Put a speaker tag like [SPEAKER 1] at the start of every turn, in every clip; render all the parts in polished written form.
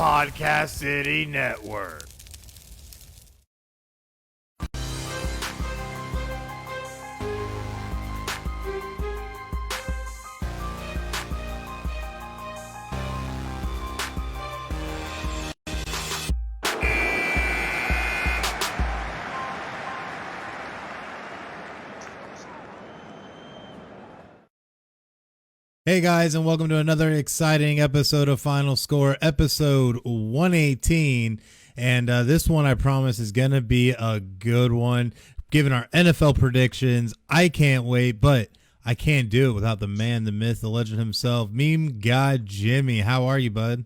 [SPEAKER 1] Podcast City Network.
[SPEAKER 2] Hey guys, and welcome to another exciting episode of Final Score, episode 118. And this one, I promise, is going to be a good one. Given our NFL predictions, I can't wait, but I can't do it without the man, the myth, the legend himself, meme god Jimmie. How are you, bud?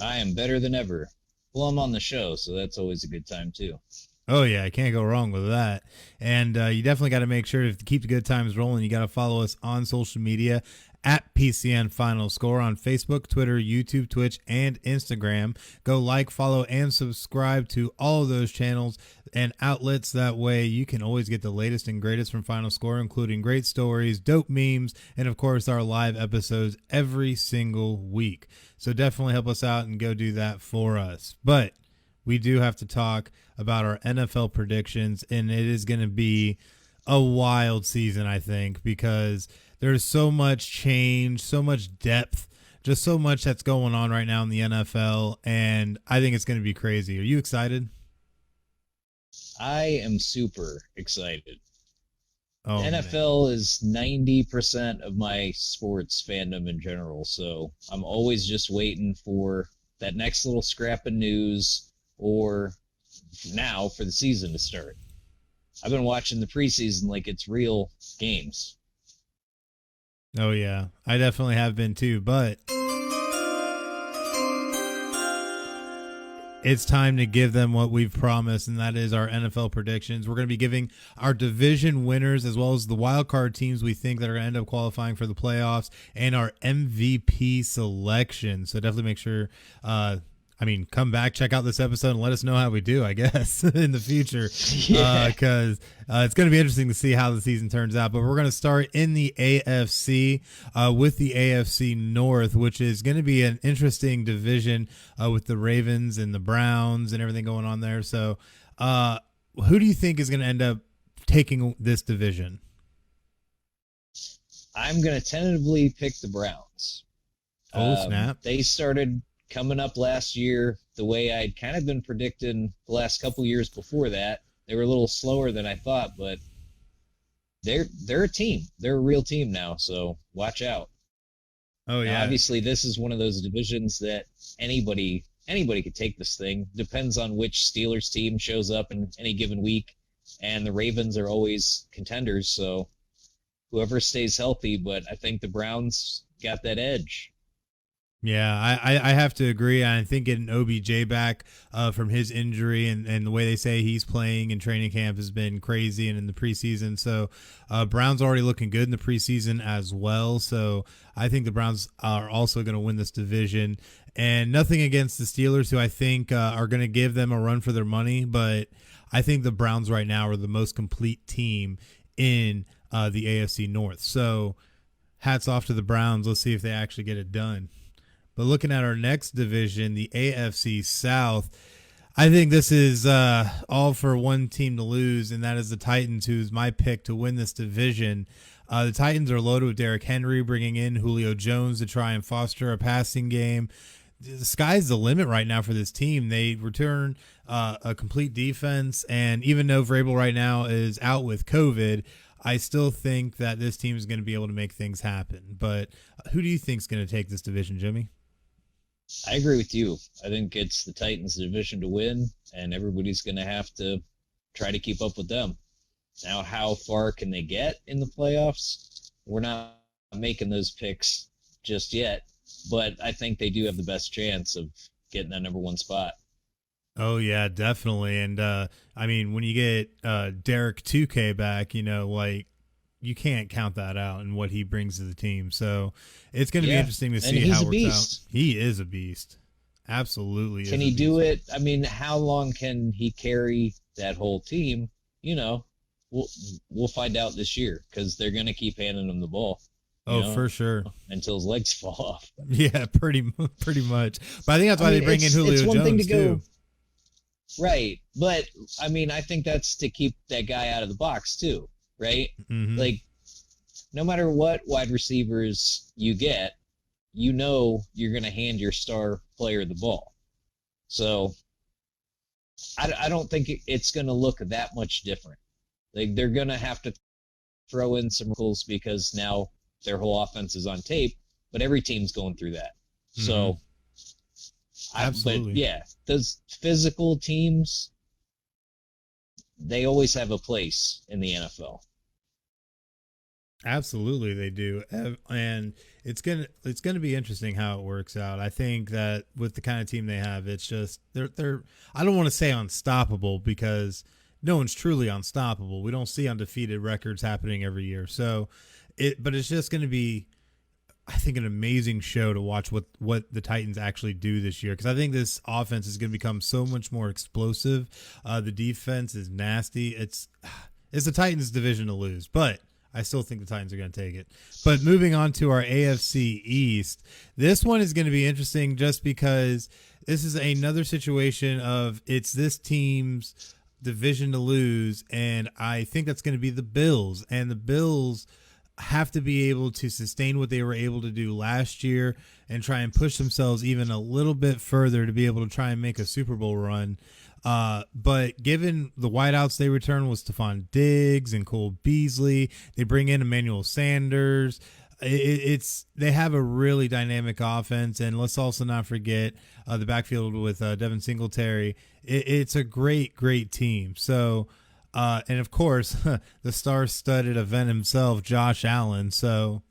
[SPEAKER 3] I am better than ever. Well, I'm on the show, so that's always a good time, too.
[SPEAKER 2] Oh, yeah, I can't go wrong with that. And you definitely got to make sure to keep the good times rolling. You got to follow us on social media at PCN Final Score on Facebook, Twitter, YouTube, Twitch, and Instagram. Go like, follow, and subscribe to all of those channels and outlets. That way you can always get the latest and greatest from Final Score, including great stories, dope memes, and, of course, our live episodes every single week. So definitely help us out and go do that for us. But we do have to talk about our NFL predictions, and it is going to be a wild season, I think, because there's so much change, so much depth, just so much that's going on right now in the NFL, and I think it's going to be crazy. Are you excited?
[SPEAKER 3] I am super excited.
[SPEAKER 2] Oh,
[SPEAKER 3] NFL is 90% of my sports fandom in general, so I'm always just waiting for that next little scrap of news or now for the season to start. I've been watching the preseason like it's real games.
[SPEAKER 2] Oh, yeah. I definitely have been too, but it's time to give them what we've promised, and that is our NFL predictions. We're going to be giving our division winners as well as the wild card teams we think that are going to end up qualifying for the playoffs and our MVP selection. So definitely make sure come back, check out this episode, and let us know how we do, I guess, in the future. Because it's going to be interesting to see how the season turns out. But we're going to start in the AFC with the AFC North, which is going to be an interesting division with the Ravens and the Browns and everything going on there. So who do you think is going to end up taking this division?
[SPEAKER 3] I'm going to tentatively pick the Browns.
[SPEAKER 2] Oh, snap.
[SPEAKER 3] They started coming up last year the way I'd kind of been predicting the last couple years before that. They were a little slower than I thought, but they're a team. They're a real team now, so watch out.
[SPEAKER 2] Oh, yeah.
[SPEAKER 3] Now, obviously, this is one of those divisions that anybody could take this thing. Depends on which Steelers team shows up in any given week, and the Ravens are always contenders, so whoever stays healthy, but I think the Browns got that edge.
[SPEAKER 2] Yeah, I have to agree. I think getting OBJ back from his injury and the way they say he's playing in training camp has been crazy and in the preseason. So Browns already looking good in the preseason as well. So I think the Browns are also going to win this division. And nothing against the Steelers, who I think are going to give them a run for their money. But I think the Browns right now are the most complete team in the AFC North. So hats off to the Browns. Let's see if they actually get it done. But looking at our next division, the AFC South, I think this is all for one team to lose, and that is the Titans, who's my pick to win this division. The Titans are loaded with Derrick Henry, bringing in Julio Jones to try and foster a passing game. The sky's the limit right now for this team. They return a complete defense, and even though Vrabel right now is out with COVID, I still think that this team is going to be able to make things happen. But who do you think is going to take this division, Jimmie?
[SPEAKER 3] I agree with you. I think it's the Titans' division to win, and everybody's going to have to try to keep up with them. Now, how far can they get in the playoffs? We're not making those picks just yet, but I think they do have the best chance of getting that number one spot.
[SPEAKER 2] Oh, yeah, definitely. And, when you get Derek 2K back, you can't count that out and what he brings to the team. So it's going to be interesting to see how it works out. He is a beast. Absolutely.
[SPEAKER 3] Can he do it? How long can he carry that whole team? We'll find out this year because they're going to keep handing him the ball. you
[SPEAKER 2] Oh,
[SPEAKER 3] know,
[SPEAKER 2] for sure.
[SPEAKER 3] until his legs fall off.
[SPEAKER 2] Yeah, pretty much. But I think that's why they bring in Julio Jones too.
[SPEAKER 3] Right, but I mean, I think that's to keep that guy out of the box too, right?
[SPEAKER 2] Mm-hmm.
[SPEAKER 3] Like, no matter what wide receivers you get, you know you're going to hand your star player the ball. So I don't think it's going to look that much different. Like, they're going to have to throw in some rules because now their whole offense is on tape, but every team's going through that. Mm-hmm. So,
[SPEAKER 2] absolutely.
[SPEAKER 3] But yeah, those physical teams, they always have a place in the NFL.
[SPEAKER 2] Absolutely, they do, and it's gonna be interesting how it works out. I think that with the kind of team they have, it's just they're I don't want to say unstoppable because no one's truly unstoppable. We don't see undefeated records happening every year, but it's just going to be, I think, an amazing show to watch what the Titans actually do this year, because I think this offense is going to become so much more explosive. The defense is nasty. It's the Titans' division to lose, but I still think the Titans are going to take it. But moving on to our AFC East, this one is going to be interesting just because this is another situation of it's this team's division to lose, and I think that's going to be the Bills. And the Bills have to be able to sustain what they were able to do last year and try and push themselves even a little bit further to be able to try and make a Super Bowl run. But given the wideouts they return with Stephon Diggs and Cole Beasley, they bring in Emmanuel Sanders. They have a really dynamic offense, and let's also not forget the backfield with Devin Singletary. It's a great team. So, and of course, the star-studded event himself, Josh Allen. So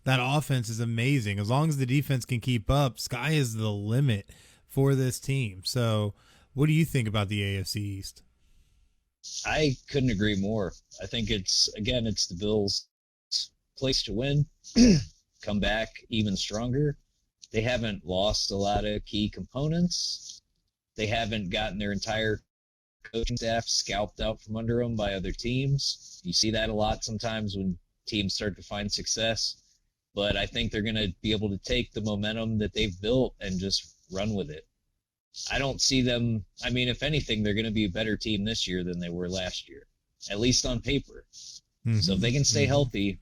[SPEAKER 2] that offense is amazing. As long as the defense can keep up, sky is the limit for this team. So what do you think about the AFC East?
[SPEAKER 3] I couldn't agree more. I think it's the Bills' place to win, come back even stronger. They haven't lost a lot of key components. They haven't gotten their entire coaching staff scalped out from under them by other teams. You see that a lot sometimes when teams start to find success. But I think they're going to be able to take the momentum that they've built and just run with it. I don't see them. I mean, if anything, they're going to be a better team this year than they were last year, at least on paper. Mm-hmm. So if they can stay healthy,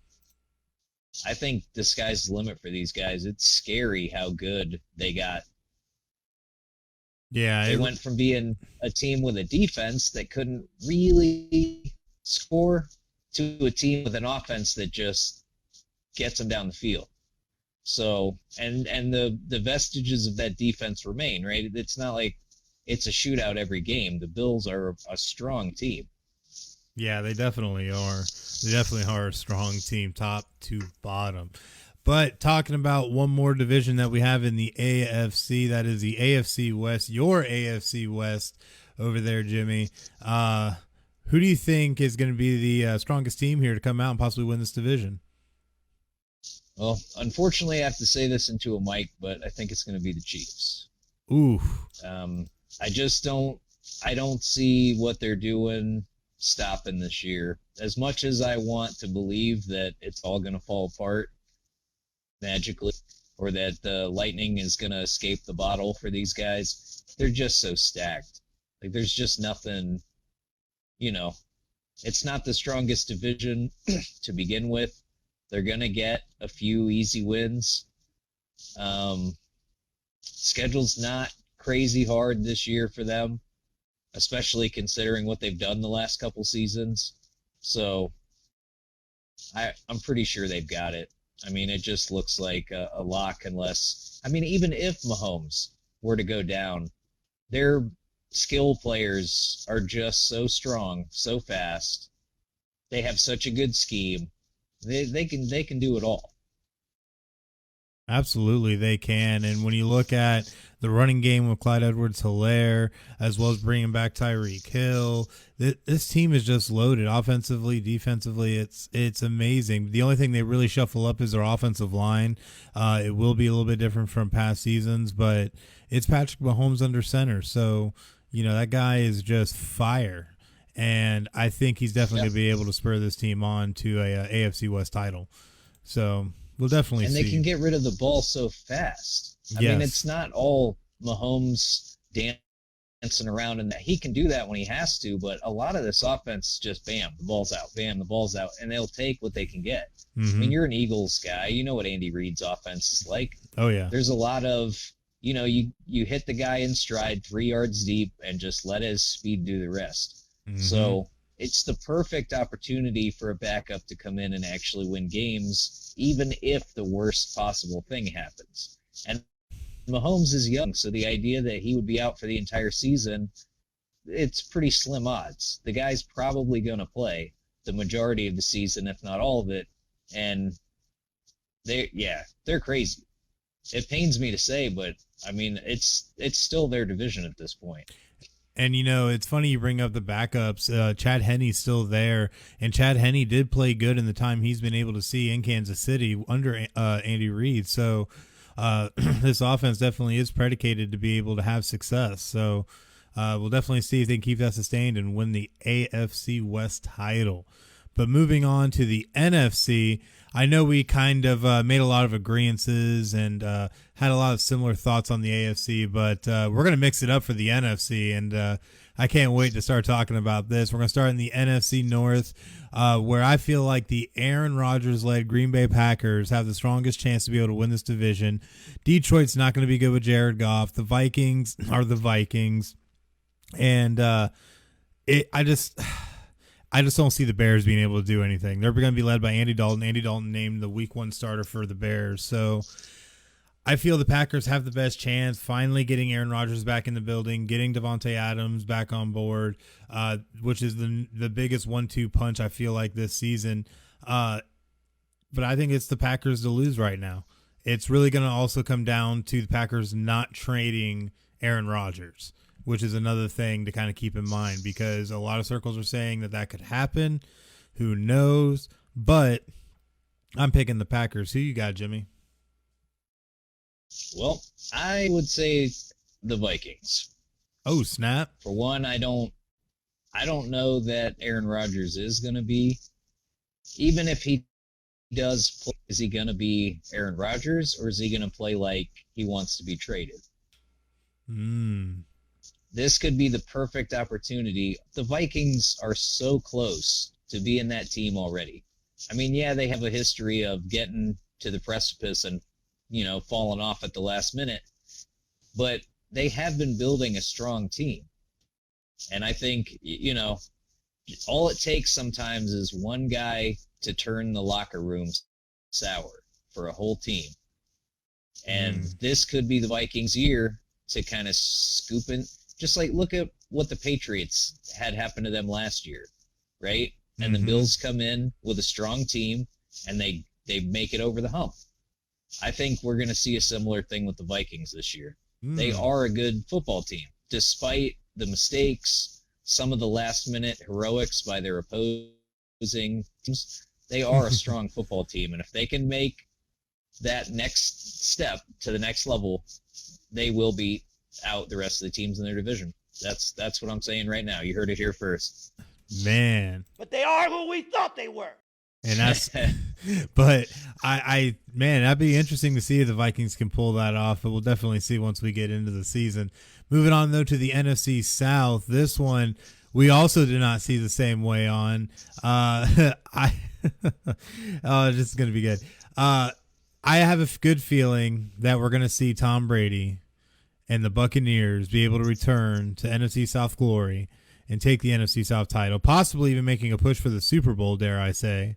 [SPEAKER 3] I think the sky's the limit for these guys. It's scary how good they got.
[SPEAKER 2] Yeah.
[SPEAKER 3] They went from being a team with a defense that couldn't really score to a team with an offense that just gets them down the field. So, and the vestiges of that defense remain, right? It's not like it's a shootout every game. The Bills are a strong team.
[SPEAKER 2] Yeah, they definitely are. They definitely are a strong team, top to bottom. But talking about one more division that we have in the AFC, that is the AFC West, your AFC West over there, Jimmie. Who do you think is going to be the strongest team here to come out and possibly win this division?
[SPEAKER 3] Well, unfortunately, I have to say this into a mic, but I think it's going to be the Chiefs.
[SPEAKER 2] Ooh.
[SPEAKER 3] I don't see what they're doing stopping this year. As much as I want to believe that it's all going to fall apart magically, or that the lightning is going to escape the bottle for these guys, they're just so stacked. Like, there's just nothing, it's not the strongest division to begin with. They're going to get a few easy wins. Schedule's not crazy hard this year for them, especially considering what they've done the last couple seasons. So I'm pretty sure they've got it. I mean, it just looks like a lock unless, even if Mahomes were to go down, their skill players are just so strong, so fast. They have such a good scheme. They can do it all.
[SPEAKER 2] Absolutely, they can. And when you look at the running game with Clyde Edwards-Helaire, as well as bringing back Tyreek Hill, this team is just loaded offensively, defensively. It's amazing. The only thing they really shuffle up is their offensive line. It will be a little bit different from past seasons, but it's Patrick Mahomes under center. So, that guy is just fire. And I think he's definitely going to be able to spur this team on to a AFC West title. So We'll definitely
[SPEAKER 3] and
[SPEAKER 2] see.
[SPEAKER 3] they can get rid of the ball so fast. I mean, it's not all Mahomes dancing around, and that he can do that when he has to, but a lot of this offense just bam, the ball's out, bam, the ball's out, and they'll take what they can get. I mean, you're an Eagles guy. You know what Andy Reid's offense is like.
[SPEAKER 2] Oh, yeah.
[SPEAKER 3] There's a lot of, you hit the guy in stride 3 yards deep and just let his speed do the rest. So it's the perfect opportunity for a backup to come in and actually win games, even if the worst possible thing happens. And Mahomes is young, so the idea that he would be out for the entire season, it's pretty slim odds. The guy's probably going to play the majority of the season, if not all of it, and they're crazy. It pains me to say, but I mean, it's still their division at this point.
[SPEAKER 2] And, it's funny you bring up the backups. Chad Henne's still there, and Chad Henne did play good in the time he's been able to see in Kansas City under Andy Reid. So this offense definitely is predicated to be able to have success. So we'll definitely see if they can keep that sustained and win the AFC West title. But moving on to the NFC, I know we kind of made a lot of agreeances and had a lot of similar thoughts on the AFC, but we're going to mix it up for the NFC, and I can't wait to start talking about this. We're going to start in the NFC North, where I feel like the Aaron Rodgers-led Green Bay Packers have the strongest chance to be able to win this division. Detroit's not going to be good with Jared Goff. The Vikings are the Vikings, and I just don't see the Bears being able to do anything. They're going to be led by Andy Dalton. Andy Dalton named the Week 1 starter for the Bears. So I feel the Packers have the best chance, finally getting Aaron Rodgers back in the building, getting Devontae Adams back on board, which is the biggest 1-2 punch I feel like this season. But I think it's the Packers to lose right now. It's really going to also come down to the Packers not trading Aaron Rodgers, which is another thing to kind of keep in mind, because a lot of circles are saying that could happen. Who knows? But I'm picking the Packers. Who you got, Jimmy?
[SPEAKER 3] Well, I would say the Vikings.
[SPEAKER 2] Oh, snap.
[SPEAKER 3] For one, I don't know that Aaron Rodgers is going to be, even if he does play, is he going to be Aaron Rodgers, or is he going to play like he wants to be traded? This could be the perfect opportunity. The Vikings are so close to being that team already. I mean, yeah, they have a history of getting to the precipice and, falling off at the last minute, but they have been building a strong team. And I think, all it takes sometimes is one guy to turn the locker room sour for a whole team. And this could be the Vikings' year to kind of scoop in. Just like, look at what the Patriots had happen to them last year, right? And the Bills come in with a strong team, and they make it over the hump. I think we're going to see a similar thing with the Vikings this year. They are a good football team, despite the mistakes, some of the last-minute heroics by their opposing teams. They are a strong football team, and if they can make that next step to the next level, they will beat out the rest of the teams in their division. That's what I'm saying right now. You heard it here first.
[SPEAKER 2] Man.
[SPEAKER 1] But they are who we thought they were.
[SPEAKER 2] And that's, but man, that'd be interesting to see if the Vikings can pull that off. But we'll definitely see once we get into the season. Moving on though to the NFC South, this one we also did not see the same way on. This is gonna be good. I have a good feeling that we're gonna see Tom Brady and the Buccaneers be able to return to NFC South glory and take the NFC South title, possibly even making a push for the Super Bowl, dare I say.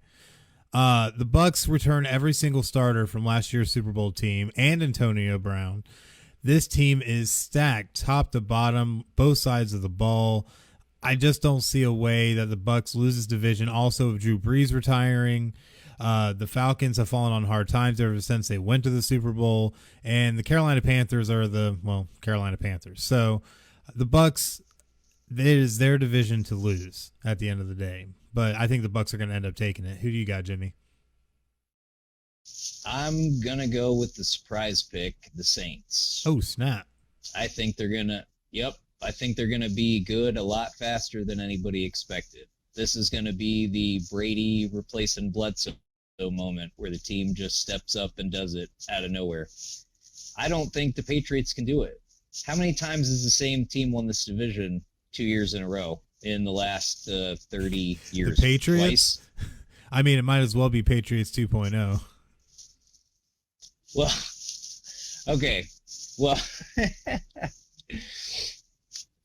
[SPEAKER 2] The Bucs return every single starter from last year's Super Bowl team and Antonio Brown. This team is stacked top to bottom, both sides of the ball. I just don't see a way that the Bucs lose this division. Also, Drew Brees retiring. The Falcons have fallen on hard times ever since they went to the Super Bowl, and the Carolina Panthers are Carolina Panthers. So the Bucs, it is their division to lose at the end of the day. But I think the Bucs are going to end up taking it. Who do you got, Jimmy?
[SPEAKER 3] I'm going to go with the surprise pick, the Saints.
[SPEAKER 2] Oh, snap.
[SPEAKER 3] I think they're going to be good a lot faster than anybody expected. This is going to be the Brady replacing Bledsoe moment where the team just steps up and does it out of nowhere. I don't think the Patriots can do it. How many times has the same team won this division 2 years in a row in the last 30 years?
[SPEAKER 2] The Patriots?
[SPEAKER 3] Twice?
[SPEAKER 2] I mean, it might as well be Patriots 2.0.
[SPEAKER 3] Well, okay. Well,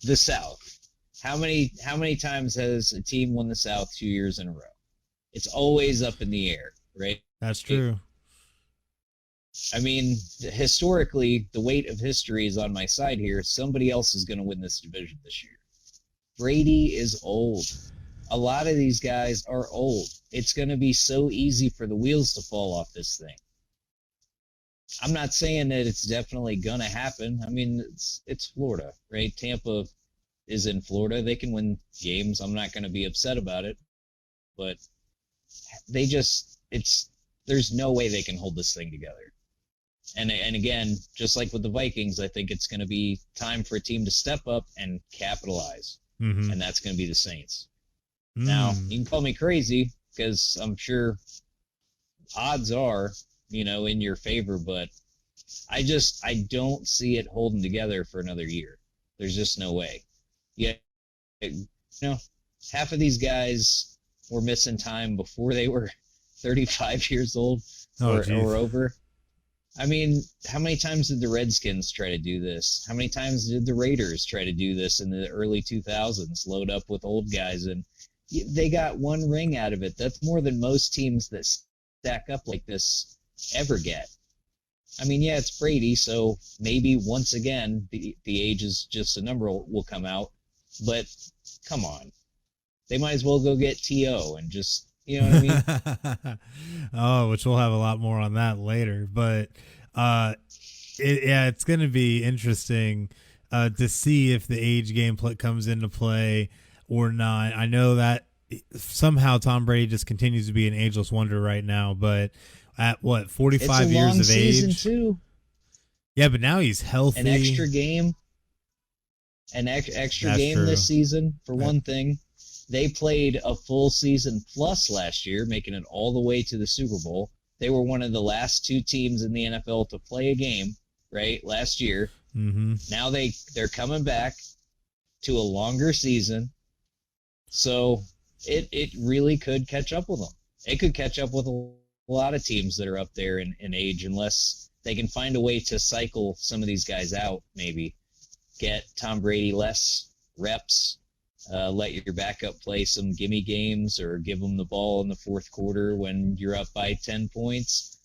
[SPEAKER 3] the South. How many times has a team won the South 2 years in a row? It's always up in the air, right?
[SPEAKER 2] That's true.
[SPEAKER 3] I mean, historically, the weight of history is on my side here. Somebody else is going to win this division this year. Brady is old. A lot of these guys are old. It's going to be so easy for the wheels to fall off this thing. I'm not saying that it's definitely going to happen. I mean, it's Florida, right? Tampa is in Florida. They can win games. I'm not going to be upset about it. But there's no way they can hold this thing together. And again, just like with the Vikings, I think it's going to be time for a team to step up and capitalize.
[SPEAKER 2] Mm-hmm.
[SPEAKER 3] And that's going to be the Saints. Now, you can call me crazy because I'm sure odds are, in your favor, but I don't see it holding together for another year. There's just no way. Yeah, half of these guys were missing time before they were 35 years old or over. I mean, how many times did the Redskins try to do this? How many times did the Raiders try to do this in the early 2000s, load up with old guys? And they got one ring out of it. That's more than most teams that stack up like this ever get. I mean, yeah, it's Brady, so maybe once again the age is just a number will come out. But come on. They might as well go get T.O. and just, you know what I mean?
[SPEAKER 2] Oh, which we'll have a lot more on that later. But it's going to be interesting to see if the age game comes into play or not. I know that somehow Tom Brady just continues to be an ageless wonder right now, but at 45 years of age?
[SPEAKER 3] Season too.
[SPEAKER 2] Yeah, but now he's healthy.
[SPEAKER 3] An extra game. Extra
[SPEAKER 2] That's
[SPEAKER 3] game
[SPEAKER 2] true.
[SPEAKER 3] this season, for one thing. They played a full season plus last year, making it all the way to the Super Bowl. They were one of the last two teams in the NFL to play a game, right, last year.
[SPEAKER 2] Mm-hmm.
[SPEAKER 3] Now they're coming back to a longer season. So it really could catch up with them. It could catch up with a lot of teams that are up there in age, unless they can find a way to cycle some of these guys out, maybe. Get Tom Brady less reps. Let your backup play some gimme games or give them the ball in the fourth quarter when you're up by 10 points.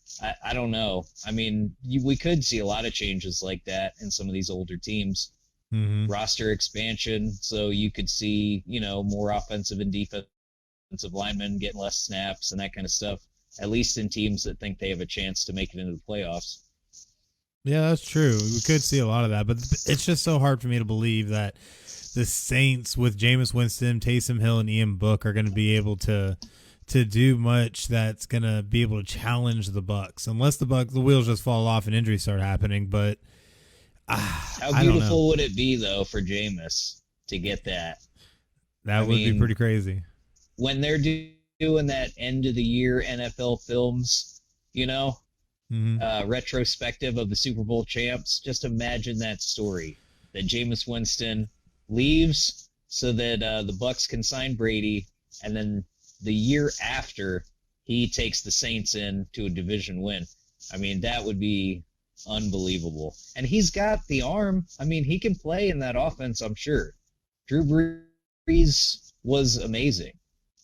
[SPEAKER 3] I don't know. I mean, we could see a lot of changes like that in some of these older teams.
[SPEAKER 2] Mm-hmm.
[SPEAKER 3] Roster expansion, so you could see, more offensive and defensive linemen getting less snaps and that kind of stuff, at least in teams that think they have a chance to make it into the playoffs.
[SPEAKER 2] Yeah, that's true. We could see a lot of that, but it's just so hard for me to believe that the Saints with Jameis Winston, Taysom Hill, and Ian Book are going to be able to do much that's going to be able to challenge the Bucs, unless the wheels just fall off and injuries start happening. But
[SPEAKER 3] how beautiful would it be though for Jameis to get that?
[SPEAKER 2] That would be pretty crazy.
[SPEAKER 3] When they're doing that end of the year NFL films, retrospective of the Super Bowl champs, just imagine that story that Jameis Winston leaves so that the Bucs can sign Brady, and then the year after he takes the Saints in to a division win. I mean, that would be unbelievable. And he's got the arm. I mean, he can play in that offense, I'm sure. Drew Brees was amazing,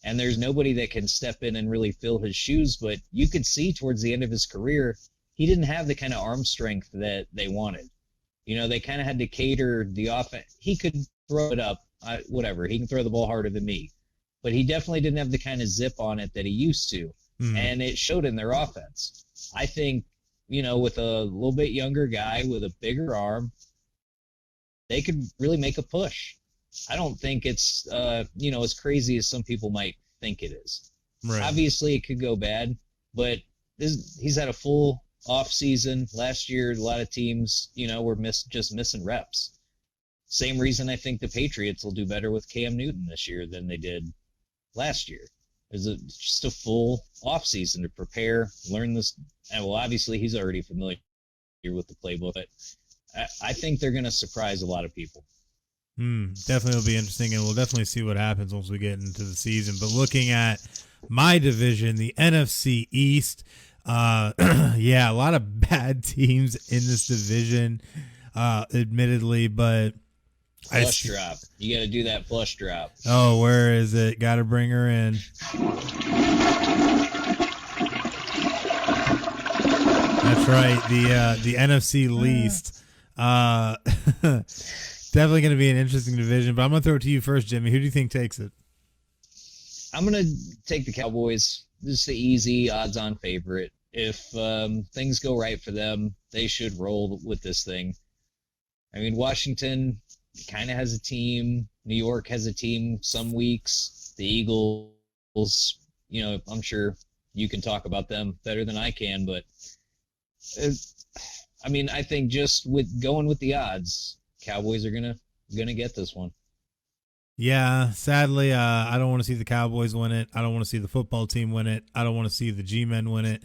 [SPEAKER 3] and there's nobody that can step in and really fill his shoes, but you could see towards the end of his career, he didn't have the kind of arm strength that they wanted. They kind of had to cater the offense. He could throw it up, whatever. He can throw the ball harder than me. But he definitely didn't have the kind of zip on it that he used to.
[SPEAKER 2] Mm-hmm.
[SPEAKER 3] And it showed in their offense. I think, with a little bit younger guy with a bigger arm, they could really make a push. I don't think it's, as crazy as some people might think it is.
[SPEAKER 2] Right.
[SPEAKER 3] Obviously, it could go bad, but he's had a full off season. Last year, a lot of teams, were just missing reps. Same reason I think the Patriots will do better with Cam Newton this year than they did last year. just a full off season to prepare, learn this. And well, obviously he's already familiar with the playbook, but I think they're going to surprise a lot of people.
[SPEAKER 2] Definitely will be interesting, and we'll definitely see what happens once we get into the season. But looking at my division, the NFC East, yeah, a lot of bad teams in this division, admittedly, but
[SPEAKER 3] flush drop. You got to do that flush drop.
[SPEAKER 2] Oh, where is it? Got to bring her in. That's right. The NFC least. Definitely going to be an interesting division, but I'm going to throw it to you first, Jimmy. Who do you think takes it?
[SPEAKER 3] I'm going to take the Cowboys. This is the easy odds-on favorite. If things go right for them, they should roll with this thing. I mean, Washington kind of has a team. New York has a team some weeks. The Eagles, I'm sure you can talk about them better than I can, but I think just with going with the odds, Cowboys are gonna get this one.
[SPEAKER 2] Yeah, sadly, I don't want to see the Cowboys win it. I don't want to see the football team win it. I don't want to see the G-men win it.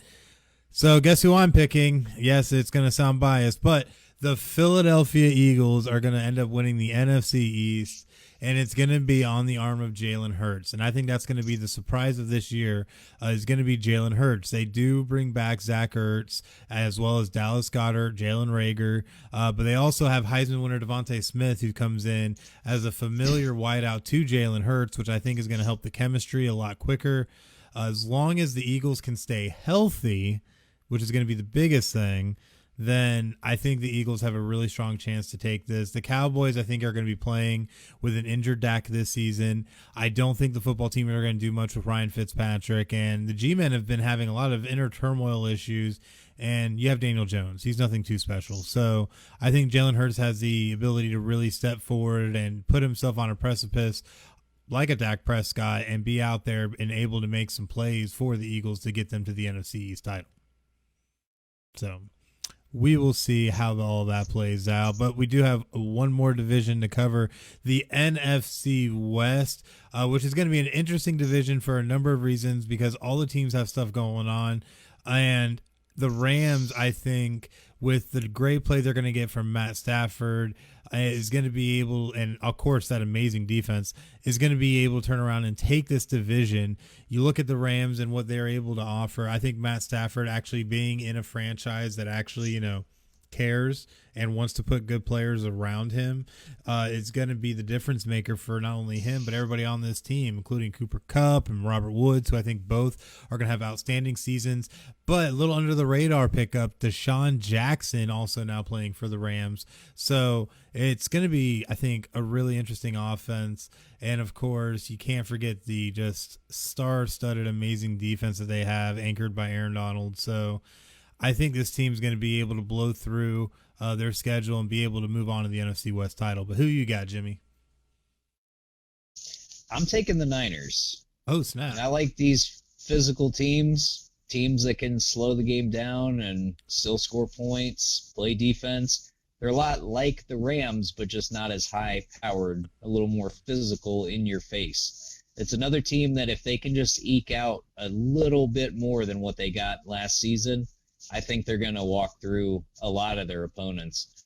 [SPEAKER 2] So guess who I'm picking? Yes, it's going to sound biased, but the Philadelphia Eagles are going to end up winning the NFC East, and it's going to be on the arm of Jalen Hurts. And I think that's going to be the surprise of this year is going to be Jalen Hurts. They do bring back Zach Ertz as well as Dallas Goedert, Jalen Reagor, but they also have Heisman winner Devontae Smith, who comes in as a familiar wideout to Jalen Hurts, which I think is going to help the chemistry a lot quicker. As long as the Eagles can stay healthy, which is going to be the biggest thing, then I think the Eagles have a really strong chance to take this. The Cowboys, I think, are going to be playing with an injured Dak this season. I don't think the football team are going to do much with Ryan Fitzpatrick, and the G-men have been having a lot of inner turmoil issues, and you have Daniel Jones. He's nothing too special. So I think Jalen Hurts has the ability to really step forward and put himself on a precipice like a Dak Prescott and be out there and able to make some plays for the Eagles to get them to the NFC East title. So we will see how all that plays out, but we do have one more division to cover, the NFC West, which is going to be an interesting division for a number of reasons because all the teams have stuff going on, and the Rams, I think, with the great play they're going to get from Matt Stafford, is going to be able, and of course that amazing defense, is going to be able to turn around and take this division. You look at the Rams and what they're able to offer. I think Matt Stafford actually being in a franchise that actually, cares and wants to put good players around him is going to be the difference maker for not only him but everybody on this team, including Cooper Kupp and Robert Woods, who I think both are going to have outstanding seasons. But a little under the radar pickup, Deshaun Jackson also now playing for the Rams. So it's going to be, I think, a really interesting offense. And of course, you can't forget the just star-studded amazing defense that they have, anchored by Aaron Donald. So I think this team's going to be able to blow through their schedule and be able to move on to the NFC West title. But who you got, Jimmy?
[SPEAKER 3] I'm taking the Niners.
[SPEAKER 2] Oh, snap.
[SPEAKER 3] And I like these physical teams that can slow the game down and still score points, play defense. They're a lot like the Rams, but just not as high-powered, a little more physical in your face. It's another team that if they can just eke out a little bit more than what they got last season, I think they're going to walk through a lot of their opponents.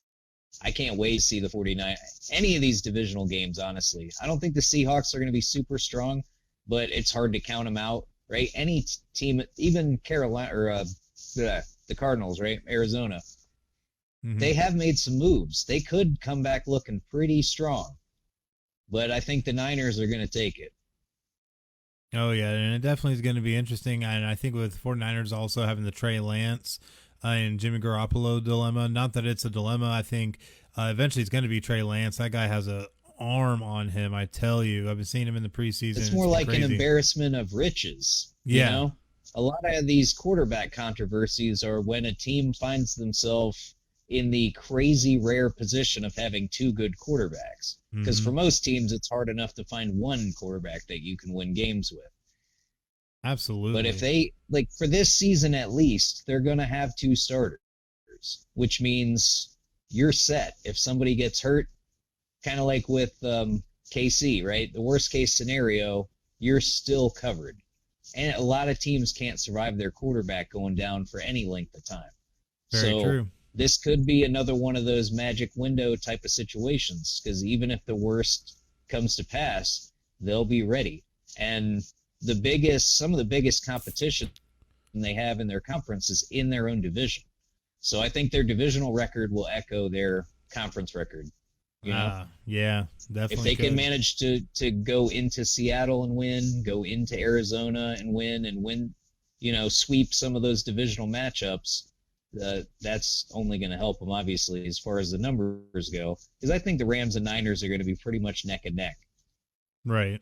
[SPEAKER 3] I can't wait to see the 49, any of these divisional games, honestly. I don't think the Seahawks are going to be super strong, but it's hard to count them out, right? Any team, even Carolina or the Cardinals, right? Arizona, they have made some moves. They could come back looking pretty strong, but I think the Niners are going to take it.
[SPEAKER 2] Oh, yeah, and it definitely is going to be interesting. And I think with 49ers also having the Trey Lance and Jimmy Garoppolo dilemma, not that it's a dilemma. I think eventually it's going to be Trey Lance. That guy has a arm on him, I tell you. I've been seeing him in the preseason.
[SPEAKER 3] It's more like crazy. An embarrassment of riches.
[SPEAKER 2] Yeah.
[SPEAKER 3] You know? A lot of these quarterback controversies are when a team finds themselves in the crazy rare position of having two good quarterbacks. Because for most teams, it's hard enough to find one quarterback that you can win games with.
[SPEAKER 2] Absolutely.
[SPEAKER 3] But if they, like for this season at least, they're going to have two starters, which means you're set. If somebody gets hurt, kind of like with KC, right? The worst case scenario, you're still covered. And a lot of teams can't survive their quarterback going down for any length of time.
[SPEAKER 2] Very true.
[SPEAKER 3] This could be another one of those magic window type of situations, because even if the worst comes to pass, they'll be ready. And some of the biggest competition they have in their conference is in their own division. So I think their divisional record will echo their conference record.
[SPEAKER 2] Yeah, definitely.
[SPEAKER 3] If they can manage to go into Seattle and win, go into Arizona and win, sweep some of those divisional matchups, that's only going to help them, obviously, as far as the numbers go. Because I think the Rams and Niners are going to be pretty much neck and neck. Right.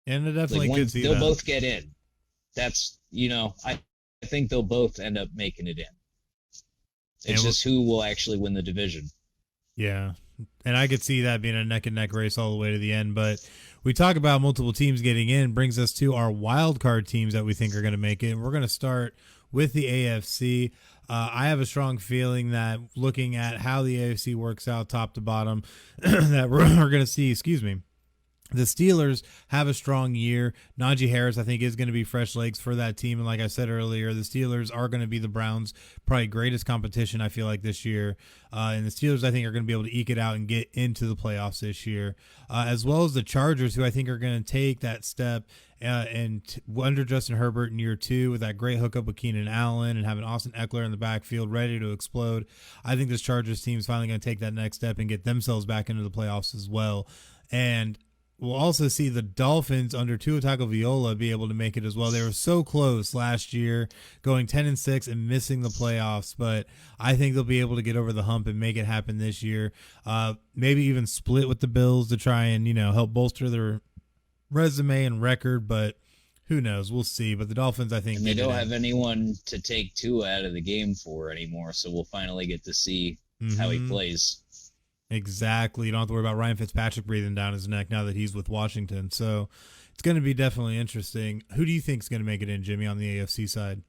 [SPEAKER 2] And it definitely could see
[SPEAKER 3] they'll both get in. That's, I think they'll both end up making it in. It's just who will actually win the division.
[SPEAKER 2] Yeah. And I could see that being a neck and neck race all the way to the end. But we talk about multiple teams getting in, brings us to our wild card teams that we think are going to make it. We're going to start with the AFC. I have a strong feeling that looking at how the AFC works out top to bottom, that we're going to see, the Steelers have a strong year. Najee Harris, I think, is going to be fresh legs for that team. And like I said earlier, the Steelers are going to be the Browns' probably greatest competition, I feel like, this year. And the Steelers, I think, are going to be able to eke it out and get into the playoffs this year, as well as the Chargers, who I think are going to take that step under Justin Herbert in year 2 with that great hookup with Keenan Allen and having Austin Eckler in the backfield ready to explode. I think this Chargers team is finally going to take that next step and get themselves back into the playoffs as well. And we'll also see the Dolphins under Tua Tagovailoa be able to make it as well. They were so close last year, going 10-6 and missing the playoffs, but I think they'll be able to get over the hump and make it happen this year. Maybe even split with the Bills to try and, help bolster their resume and record, but who knows? We'll see. But the Dolphins, I think,
[SPEAKER 3] and they don't have anyone to take Tua out of the game for anymore, so we'll finally get to see how he plays.
[SPEAKER 2] Exactly. You don't have to worry about Ryan Fitzpatrick breathing down his neck now that he's with Washington. So it's going to be definitely interesting. Who do you think is going to make it in, Jimmy, on the AFC side?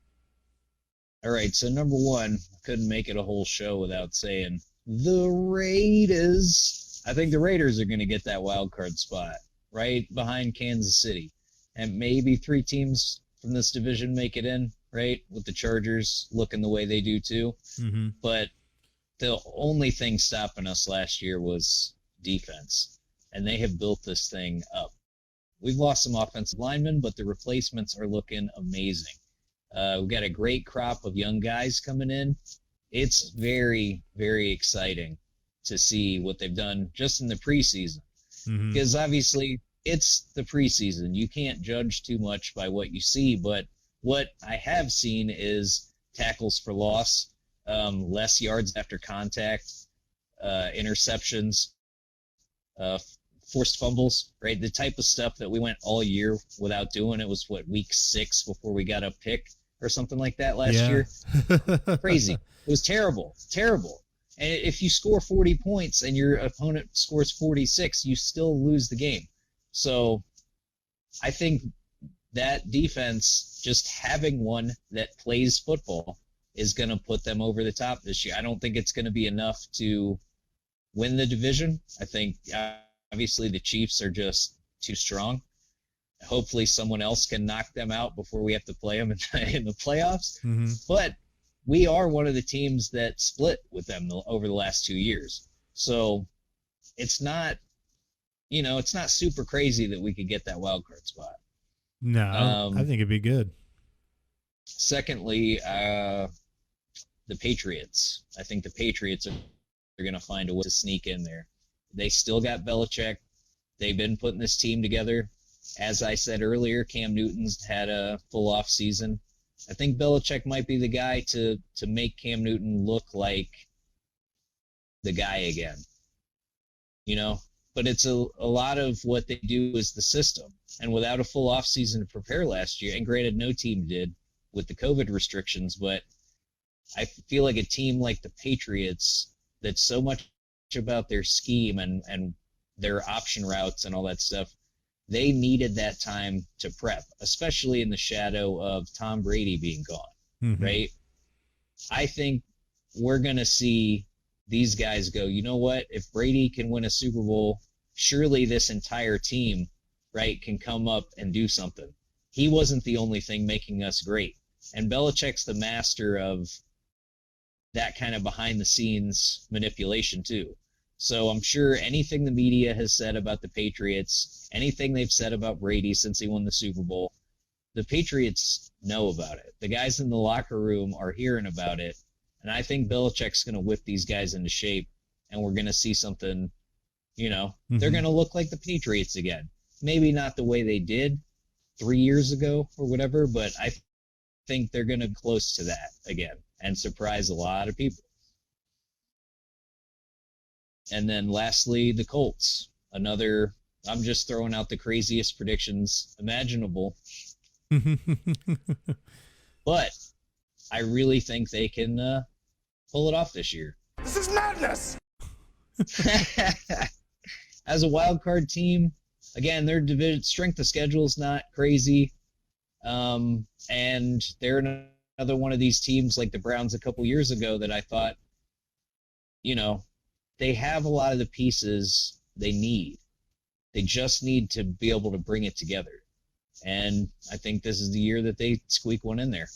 [SPEAKER 3] All right. So number one, couldn't make it a whole show without saying the Raiders. I think the Raiders are going to get that wild card spot right behind Kansas City. And maybe 3 teams from this division make it in, right? With the Chargers looking the way they do too. Mm-hmm. But the only thing stopping us last year was defense, and they have built this thing up. We've lost some offensive linemen, but the replacements are looking amazing. We've got a great crop of young guys coming in. It's very, very exciting to see what they've done just in the preseason, because obviously it's the preseason. You can't judge too much by what you see, but what I have seen is tackles for loss, less yards after contact, interceptions, forced fumbles, right? The type of stuff that we went all year without doing. It was, week 6 before we got a pick or something like that last year? Crazy. It was terrible. And if you score 40 points and your opponent scores 46, you still lose the game. So I think that defense, just having one that plays football, is going to put them over the top this year. I don't think it's going to be enough to win the division. I think, obviously, the Chiefs are just too strong. Hopefully someone else can knock them out before we have to play them in the playoffs. Mm-hmm. But we are one of the teams that split with them over the last 2 years. So it's not, it's not super crazy that we could get that wild card spot.
[SPEAKER 2] No, I think it'd be good.
[SPEAKER 3] Secondly, the Patriots. I think the Patriots are going to find a way to sneak in there. They still got Belichick. They've been putting this team together. As I said earlier, Cam Newton's had a full off season. I think Belichick might be the guy to make Cam Newton look like the guy again. But it's a lot of what they do is the system. And without a full off season to prepare last year, and granted no team did with the COVID restrictions, but I feel like a team like the Patriots that's so much about their scheme and their option routes and all that stuff, they needed that time to prep, especially in the shadow of Tom Brady being gone, right? I think we're going to see these guys go, you know what? If Brady can win a Super Bowl, surely this entire team, right, can come up and do something. he wasn't the only thing making us great. And Belichick's the master of that kind of behind-the-scenes manipulation, too. So I'm sure anything the media has said about the Patriots, anything they've said about Brady since he won the Super Bowl, the Patriots know about it. The guys in the locker room are hearing about it, and I think Belichick's going to whip these guys into shape, and we're going to see something, they're going to look like the Patriots again. Maybe not the way they did 3 years ago or whatever, but I think they're going to be close to that again and surprise a lot of people. And then lastly, the Colts. I'm just throwing out the craziest predictions imaginable. But I really think they can pull it off this year.
[SPEAKER 1] This is madness!
[SPEAKER 3] As a wild card team, again, their division strength of schedule is not crazy. And they're another one of these teams like the Browns a couple years ago that I thought, they have a lot of the pieces they need. They just need to be able to bring it together. And I think this is the year that they squeak one in there.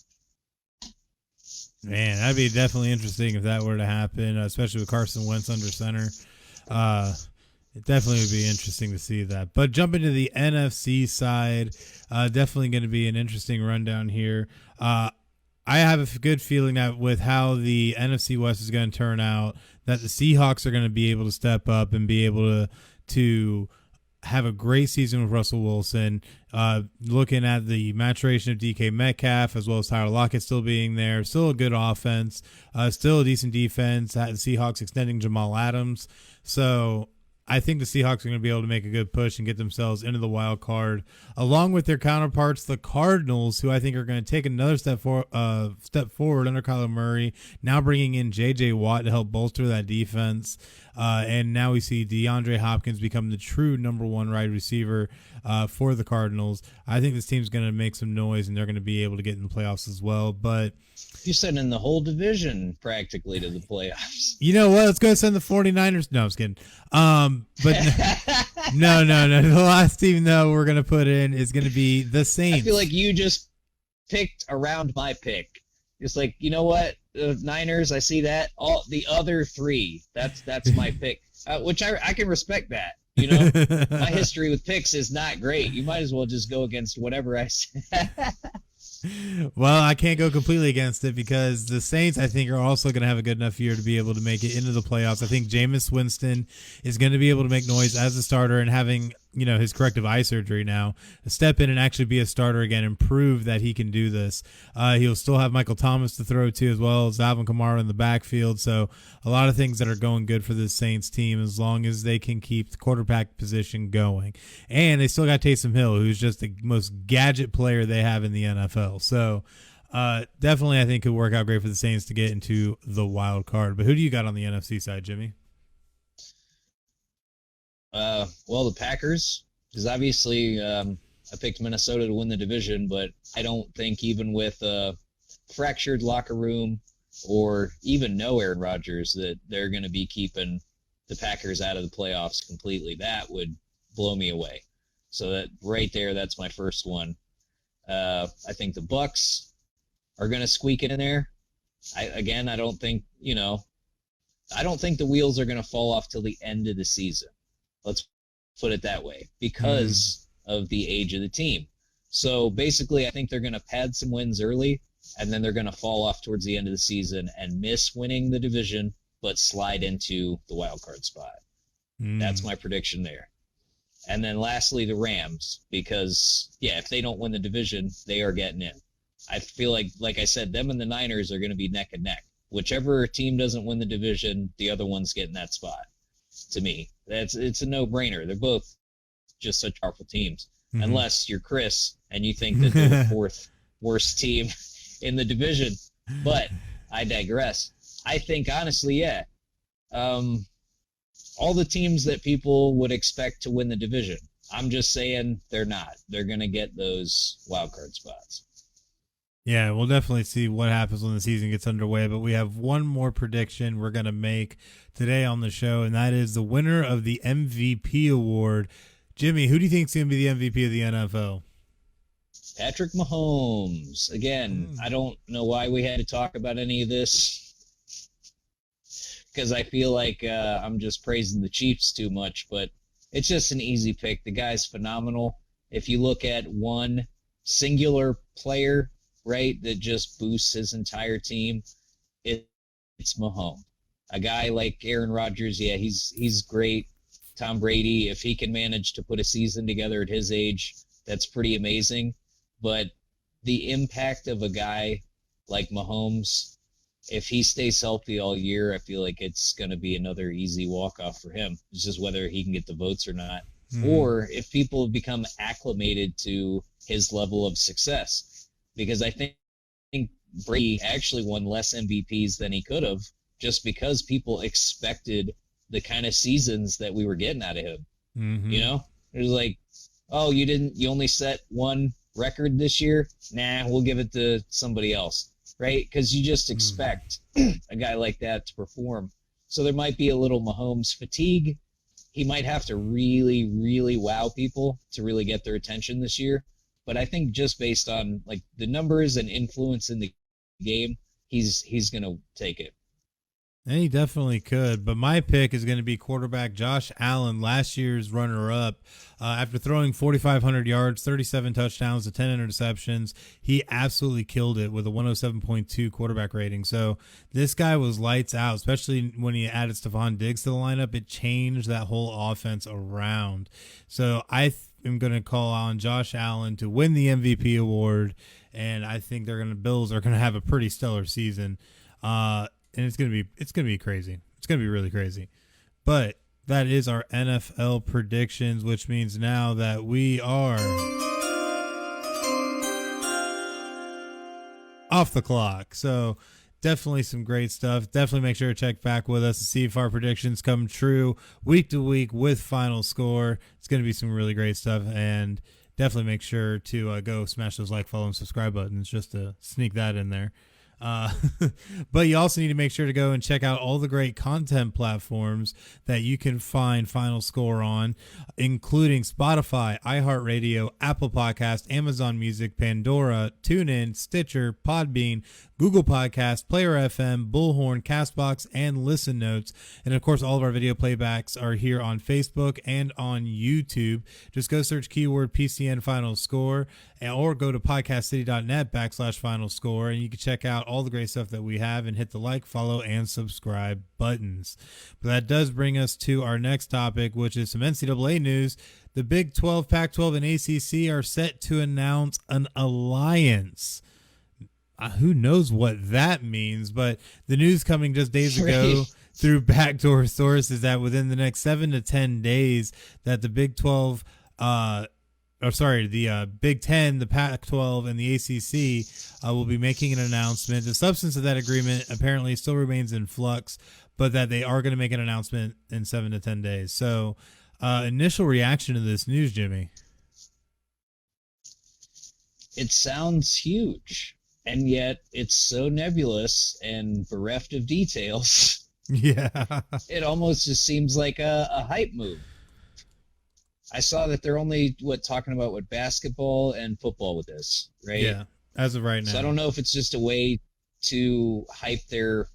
[SPEAKER 2] Man, that'd be definitely interesting if that were to happen, especially with Carson Wentz under center. It definitely would be interesting to see that. But jumping to the NFC side, definitely going to be an interesting rundown here. I have a good feeling that with how the NFC West is going to turn out, that the Seahawks are going to be able to step up and be able to have a great season with Russell Wilson. Looking at the maturation of DK Metcalf as well as Tyler Lockett still being there, still a good offense, still a decent defense. The Seahawks extending Jamal Adams. So I think the Seahawks are going to be able to make a good push and get themselves into the wild card, along with their counterparts, the Cardinals, who I think are going to take another step forward under Kyler Murray, now bringing in J.J. Watt to help bolster that defense. And now we see DeAndre Hopkins become the true number one wide receiver for the Cardinals. I think this team's going to make some noise, and they're going to be able to get in the playoffs as well. But
[SPEAKER 3] you sent in the whole division practically to the playoffs.
[SPEAKER 2] You know what? Let's go send the 49ers. No, I was kidding. But no. The last team, though, we're going to put in is going to be the Saints.
[SPEAKER 3] I feel like you just picked around my pick. It's like, you know what? The Niners, I see that. All the other three, that's my pick, which I can respect that. My history with picks is not great. You might as well just go against whatever I say.
[SPEAKER 2] Well, I can't go completely against it because the Saints, I think, are also going to have a good enough year to be able to make it into the playoffs. I think Jameis Winston is going to be able to make noise as a starter, and having his corrective eye surgery now, step in and actually be a starter again and prove that he can do this. He'll still have Michael Thomas to throw to, as well as Alvin Kamara in the backfield. So a lot of things that are going good for this Saints team as long as they can keep the quarterback position going. And they still got Taysom Hill, who's just the most gadget player they have in the NFL. So definitely I think it would work out great for the Saints to get into the wild card. But who do you got on the NFC side, Jimmy?
[SPEAKER 3] Well, the Packers, because obviously I picked Minnesota to win the division, but I don't think even with a fractured locker room or even no Aaron Rodgers that they're going to be keeping the Packers out of the playoffs completely. That would blow me away. So that right there, that's my first one. I think the Bucks are going to squeak it in there. I don't think the wheels are going to fall off till the end of the season. Let's put it that way, because of the age of the team. So basically, I think they're going to pad some wins early, and then they're going to fall off towards the end of the season and miss winning the division, but slide into the wild card spot. That's my prediction there. And then lastly, the Rams, because, if they don't win the division, they are getting in. I feel like I said, them and the Niners are going to be neck and neck. Whichever team doesn't win the division, the other one's getting that spot. To me, it's a no-brainer. They're both just such powerful teams. Unless you're Chris and you think that they're the fourth worst team in the division. But I digress. I think, honestly, all the teams that people would expect to win the division, I'm just saying they're not. They're going to get those wild card spots.
[SPEAKER 2] Yeah, we'll definitely see what happens when the season gets underway, but we have one more prediction we're going to make today on the show, and that is the winner of the MVP award. Jimmy, who do you think is going to be the MVP of the NFL?
[SPEAKER 3] Patrick Mahomes. Again, I don't know why we had to talk about any of this because I feel like I'm just praising the Chiefs too much, but it's just an easy pick. The guy's phenomenal. If you look at one singular player, right, that just boosts his entire team, it's Mahomes. A guy like Aaron Rodgers, yeah, he's great. Tom Brady, if he can manage to put a season together at his age, that's pretty amazing. But the impact of a guy like Mahomes, if he stays healthy all year, I feel like it's going to be another easy walk-off for him. It's just whether he can get the votes or not. Or if people have become acclimated to his level of success. Because I think Brady actually won less MVPs than he could have just because people expected the kind of seasons that we were getting out of him. You know? It was like, oh, you only set one record this year? Nah, we'll give it to somebody else, right? Because you just expect a guy like that to perform. So there might be a little Mahomes fatigue. He might have to really, really wow people to really get their attention this year. But I think just based on like the numbers and influence in the game, he's going to take it.
[SPEAKER 2] And he definitely could. But my pick is going to be quarterback Josh Allen, last year's runner-up. After throwing 4,500 yards, 37 touchdowns, to 10 interceptions, he absolutely killed it with a 107.2 quarterback rating. So this guy was lights out, especially when he added Stephon Diggs to the lineup. It changed that whole offense around. So I am going to call on Josh Allen to win the MVP award, and I think Bills are going to have a pretty stellar season. And it's gonna be crazy. It's gonna be really crazy. But that is our NFL predictions, which means now that we are off the clock. So definitely some great stuff. Definitely make sure to check back with us to see if our predictions come true week to week with Final Score. It's gonna be some really great stuff, and definitely make sure to go smash those like, follow, and subscribe buttons just to sneak that in there. But you also need to make sure to go and check out all the great content platforms that you can find Final Score on, including Spotify, iHeartRadio, Apple Podcast, Amazon Music, Pandora, TuneIn, Stitcher, Podbean, Google Podcast, Player FM, Bullhorn, Castbox, and Listen Notes. And of course, all of our video playbacks are here on Facebook and on YouTube. Just go search keyword PCN Final Score, or go to podcastcity.net/Final Score, and you can check out all the great stuff that we have and hit the like, follow, and subscribe buttons. But that does bring us to our next topic, which is some NCAA news. The Big 12, Pac-12, and ACC are set to announce an alliance. Who knows what that means, but the news coming just days ago through backdoor sources that within the next 7 to 10 days that the Big 12, the Big 10, the Pac-12, and the ACC will be making an announcement. The substance of that agreement apparently still remains in flux, but that they are going to make an announcement in 7 to 10 days. So initial reaction to this news, Jimmy?
[SPEAKER 3] It sounds huge. And yet it's so nebulous and bereft of details.
[SPEAKER 2] Yeah.
[SPEAKER 3] It almost just seems like a hype move. I saw that they're only talking about basketball and football with this, right?
[SPEAKER 2] Yeah, as of right now.
[SPEAKER 3] So I don't know if it's just a way to hype their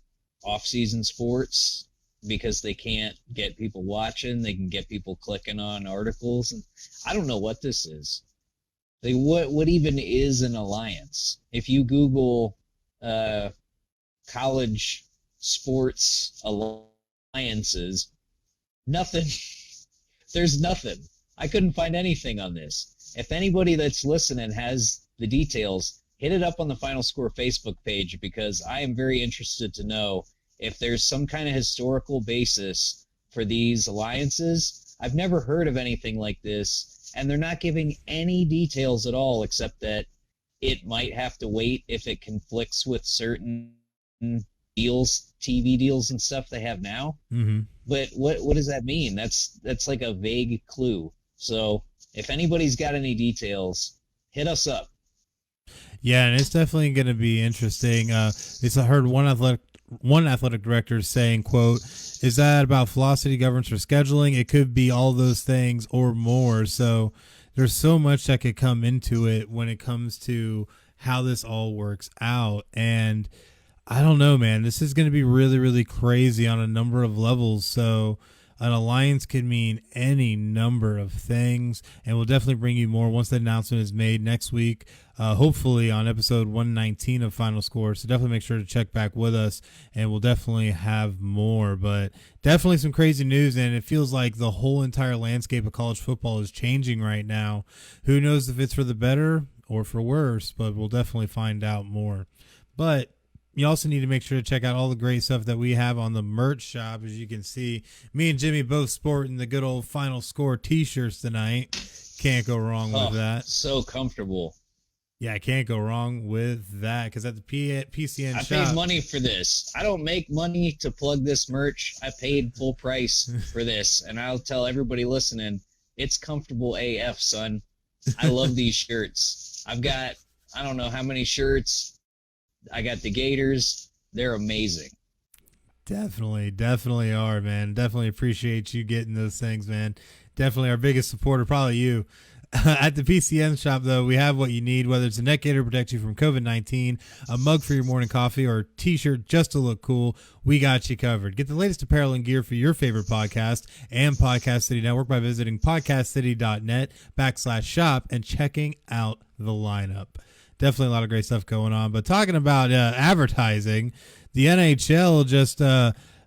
[SPEAKER 3] off-season sports because they can't get people watching. They can get people clicking on articles. And I don't know what this is. Like, what even is an alliance? If you Google college sports alliances, nothing. There's nothing. I couldn't find anything on this. If anybody that's listening has the details, hit it up on the Final Score Facebook page, because I am very interested to know if there's some kind of historical basis for these alliances. I've never heard of anything like this. And they're not giving any details at all, except that it might have to wait if it conflicts with certain deals, TV deals and stuff they have now.
[SPEAKER 2] Mm-hmm.
[SPEAKER 3] But what does that mean? That's like a vague clue. So if anybody's got any details, hit us up.
[SPEAKER 2] Yeah, and it's definitely going to be interesting. I heard one athletic director saying, quote, "Is that about velocity governance for scheduling? It could be all those things or more." So there's so much that could come into it when it comes to how this all works out. And I don't know, man, this is going to be really, really crazy on a number of levels. So an alliance could mean any number of things, and we'll definitely bring you more once the announcement is made next week, hopefully on episode 119 of Final Score. So definitely make sure to check back with us, and we'll definitely have more. But definitely some crazy news, and it feels like the whole entire landscape of college football is changing right now. Who knows if it's for the better or for worse, but we'll definitely find out more. But you also need to make sure to check out all the great stuff that we have on the merch shop. As you can see, me and Jimmie both sporting the good old Final Score t-shirts tonight. Can't go wrong with that.
[SPEAKER 3] So comfortable.
[SPEAKER 2] Yeah, I can't go wrong with that, because at the PCN
[SPEAKER 3] I
[SPEAKER 2] shop,
[SPEAKER 3] paid money for this. I don't make money to plug this merch. I paid full price for this, and I'll tell everybody listening, it's comfortable AF, son. I love these shirts. I've got, I don't know how many shirts. I got the Gators. They're amazing.
[SPEAKER 2] Definitely are, man. Definitely appreciate you getting those things, man. Definitely our biggest supporter, probably you. At the PCN shop, though, we have what you need, whether it's a neck gaiter to protect you from COVID-19, a mug for your morning coffee, or a t-shirt just to look cool. We got you covered. Get the latest apparel and gear for your favorite podcast and Podcast City Network by visiting podcastcity.net/shop and checking out the lineup. Definitely a lot of great stuff going on. But talking about advertising, the NHL just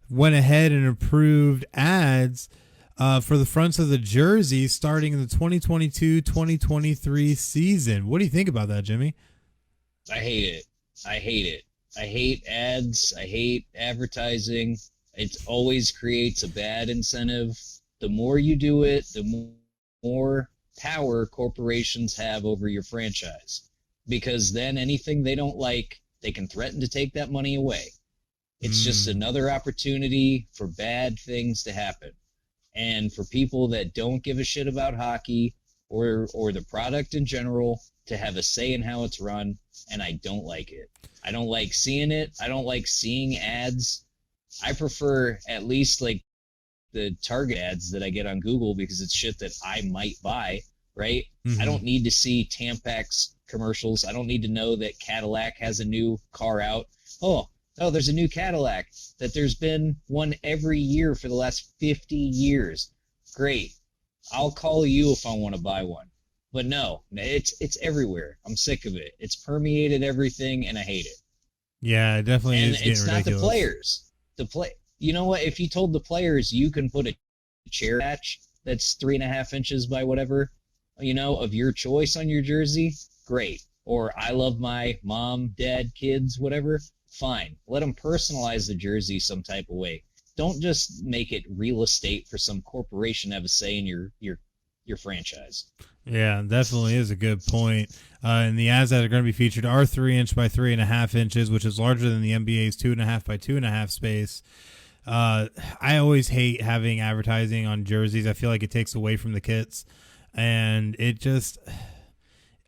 [SPEAKER 2] went ahead and approved ads for the fronts of the jerseys starting in the 2022-2023 season. What do you think about that, Jimmie?
[SPEAKER 3] I hate it. I hate ads. I hate advertising. It always creates a bad incentive. The more you do it, the more power corporations have over your franchise. Because then anything they don't like, they can threaten to take that money away. It's just another opportunity for bad things to happen. And for people that don't give a shit about hockey or the product in general to have a say in how it's run, and I don't like it. I don't like seeing it. I don't like seeing ads. I prefer at least like the Target ads that I get on Google, because it's shit that I might buy, right? I don't need to see Tampax commercials. I don't need to know that Cadillac has a new car out. Oh, there's a new Cadillac, that there's been one every year for the last 50 years. Great. I'll call you if I want to buy one. But no, it's everywhere. I'm sick of it. It's permeated everything, and I hate it.
[SPEAKER 2] Yeah, it definitely is getting ridiculous. And it's not the
[SPEAKER 3] players. You know what? If you told the players you can put a chair patch that's 3.5 inches by whatever, of your choice on your jersey, great. Or I love my mom, dad, kids, whatever, fine. Let them personalize the jersey some type of way. Don't just make it real estate for some corporation to have a say in your franchise. Yeah,
[SPEAKER 2] definitely is a good point. And the ads that are going to be featured are 3 inch by 3.5 inches, which is larger than the NBA's 2.5 by 2.5 space. I always hate having advertising on jerseys. I feel like it takes away from the kits. And it just,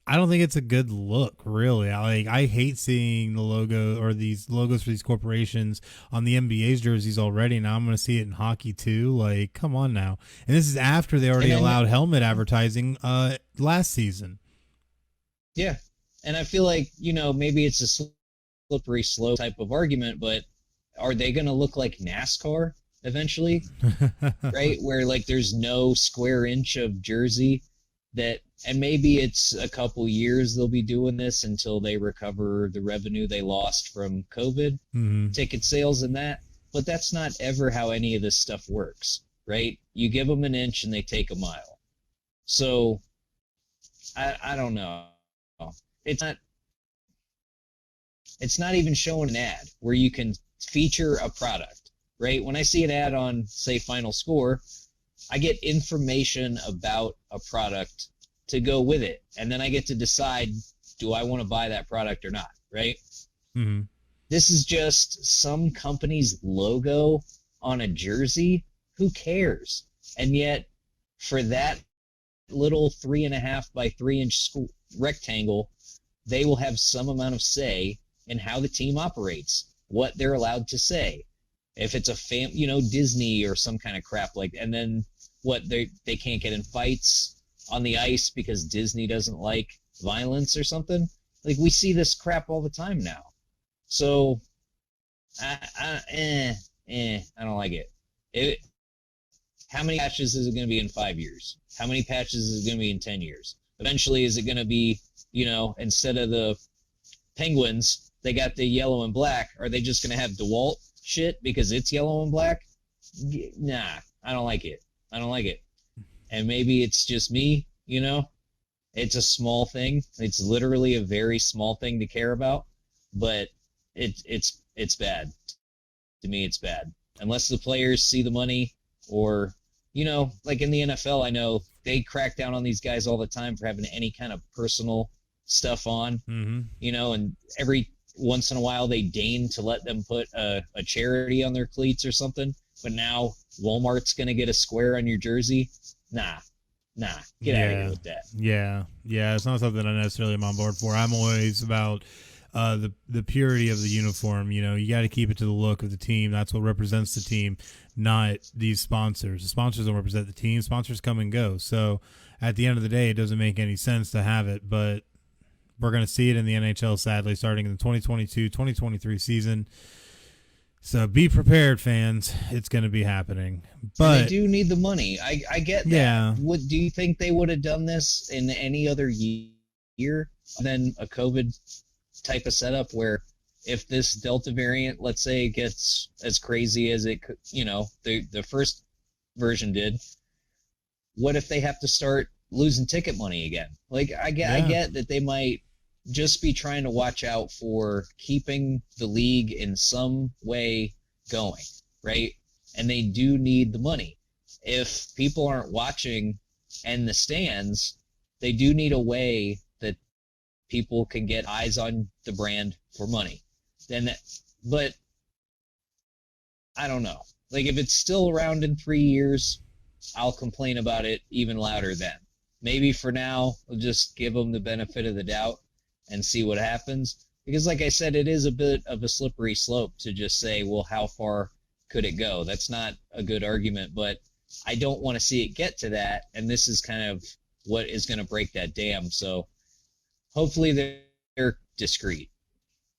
[SPEAKER 2] I don't think it's a good look, really. I hate seeing the logo or these logos for these corporations on the NBA's jerseys already. Now I'm going to see it in hockey too. Like, come on now. And this is after they already allowed helmet advertising last season.
[SPEAKER 3] Yeah. And I feel like, maybe it's a slippery slope type of argument, but are they going to look like NASCAR eventually? Right? Where like there's no square inch of jersey and maybe it's a couple years they'll be doing this until they recover the revenue they lost from COVID, ticket sales and that. But that's not ever how any of this stuff works, right? You give them an inch and they take a mile. So I don't know. It's not even showing an ad where you can feature a product, right? When I see an ad on, say, Final Score, I get information about a product to go with it, and then I get to decide, do I want to buy that product or not, right? This is just some company's logo on a jersey. Who cares? And yet, for that little 3.5 by 3 inch rectangle, they will have some amount of say in how the team operates, what they're allowed to say. If it's a Disney or some kind of crap like, and then what they can't get in fights. on the ice because Disney doesn't like violence or something. Like, we see this crap all the time now. So, I don't like it. How many patches is it going to be in 5 years? How many patches is it going to be in 10 years? Eventually, is it going to be, instead of the Penguins, they got the yellow and black. Are they just going to have DeWalt shit because it's yellow and black? Nah, I don't like it. And maybe it's just me, It's a small thing. It's literally a very small thing to care about, but it's bad. To me, it's bad. Unless the players see the money, or, like in the NFL, I know they crack down on these guys all the time for having any kind of personal stuff on, and every once in a while they deign to let them put a charity on their cleats or something. But now Walmart's going to get a square on your jersey. Nah, get out of here with that.
[SPEAKER 2] Yeah, it's not something I necessarily am on board for. I'm always about the purity of the uniform. You got to keep it to the look of the team. That's what represents the team, not these sponsors. The sponsors don't represent the team. Sponsors come and go. So at the end of the day, it doesn't make any sense to have it, but we're going to see it in the NHL, sadly, starting in the 2022-2023 season. So be prepared, fans. It's going to be happening. But
[SPEAKER 3] and they do need the money. I get that.
[SPEAKER 2] Yeah.
[SPEAKER 3] Do you think they would have done this in any other year than a COVID type of setup, where if this Delta variant, let's say, gets as crazy as it could, the first version did, what if they have to start losing ticket money again? Like, I get that they might just be trying to watch out for keeping the league in some way going, right? And they do need the money. If people aren't watching and the stands, they do need a way that people can get eyes on the brand for money. But I don't know. Like, if it's still around in 3 years, I'll complain about it even louder then. Maybe for now, we'll just give them the benefit of the doubt and see what happens. Because like I said, it is a bit of a slippery slope to just say, well, how far could it go? That's not a good argument, but I don't want to see it get to that, and this is kind of what is going to break that dam. So hopefully they're discreet.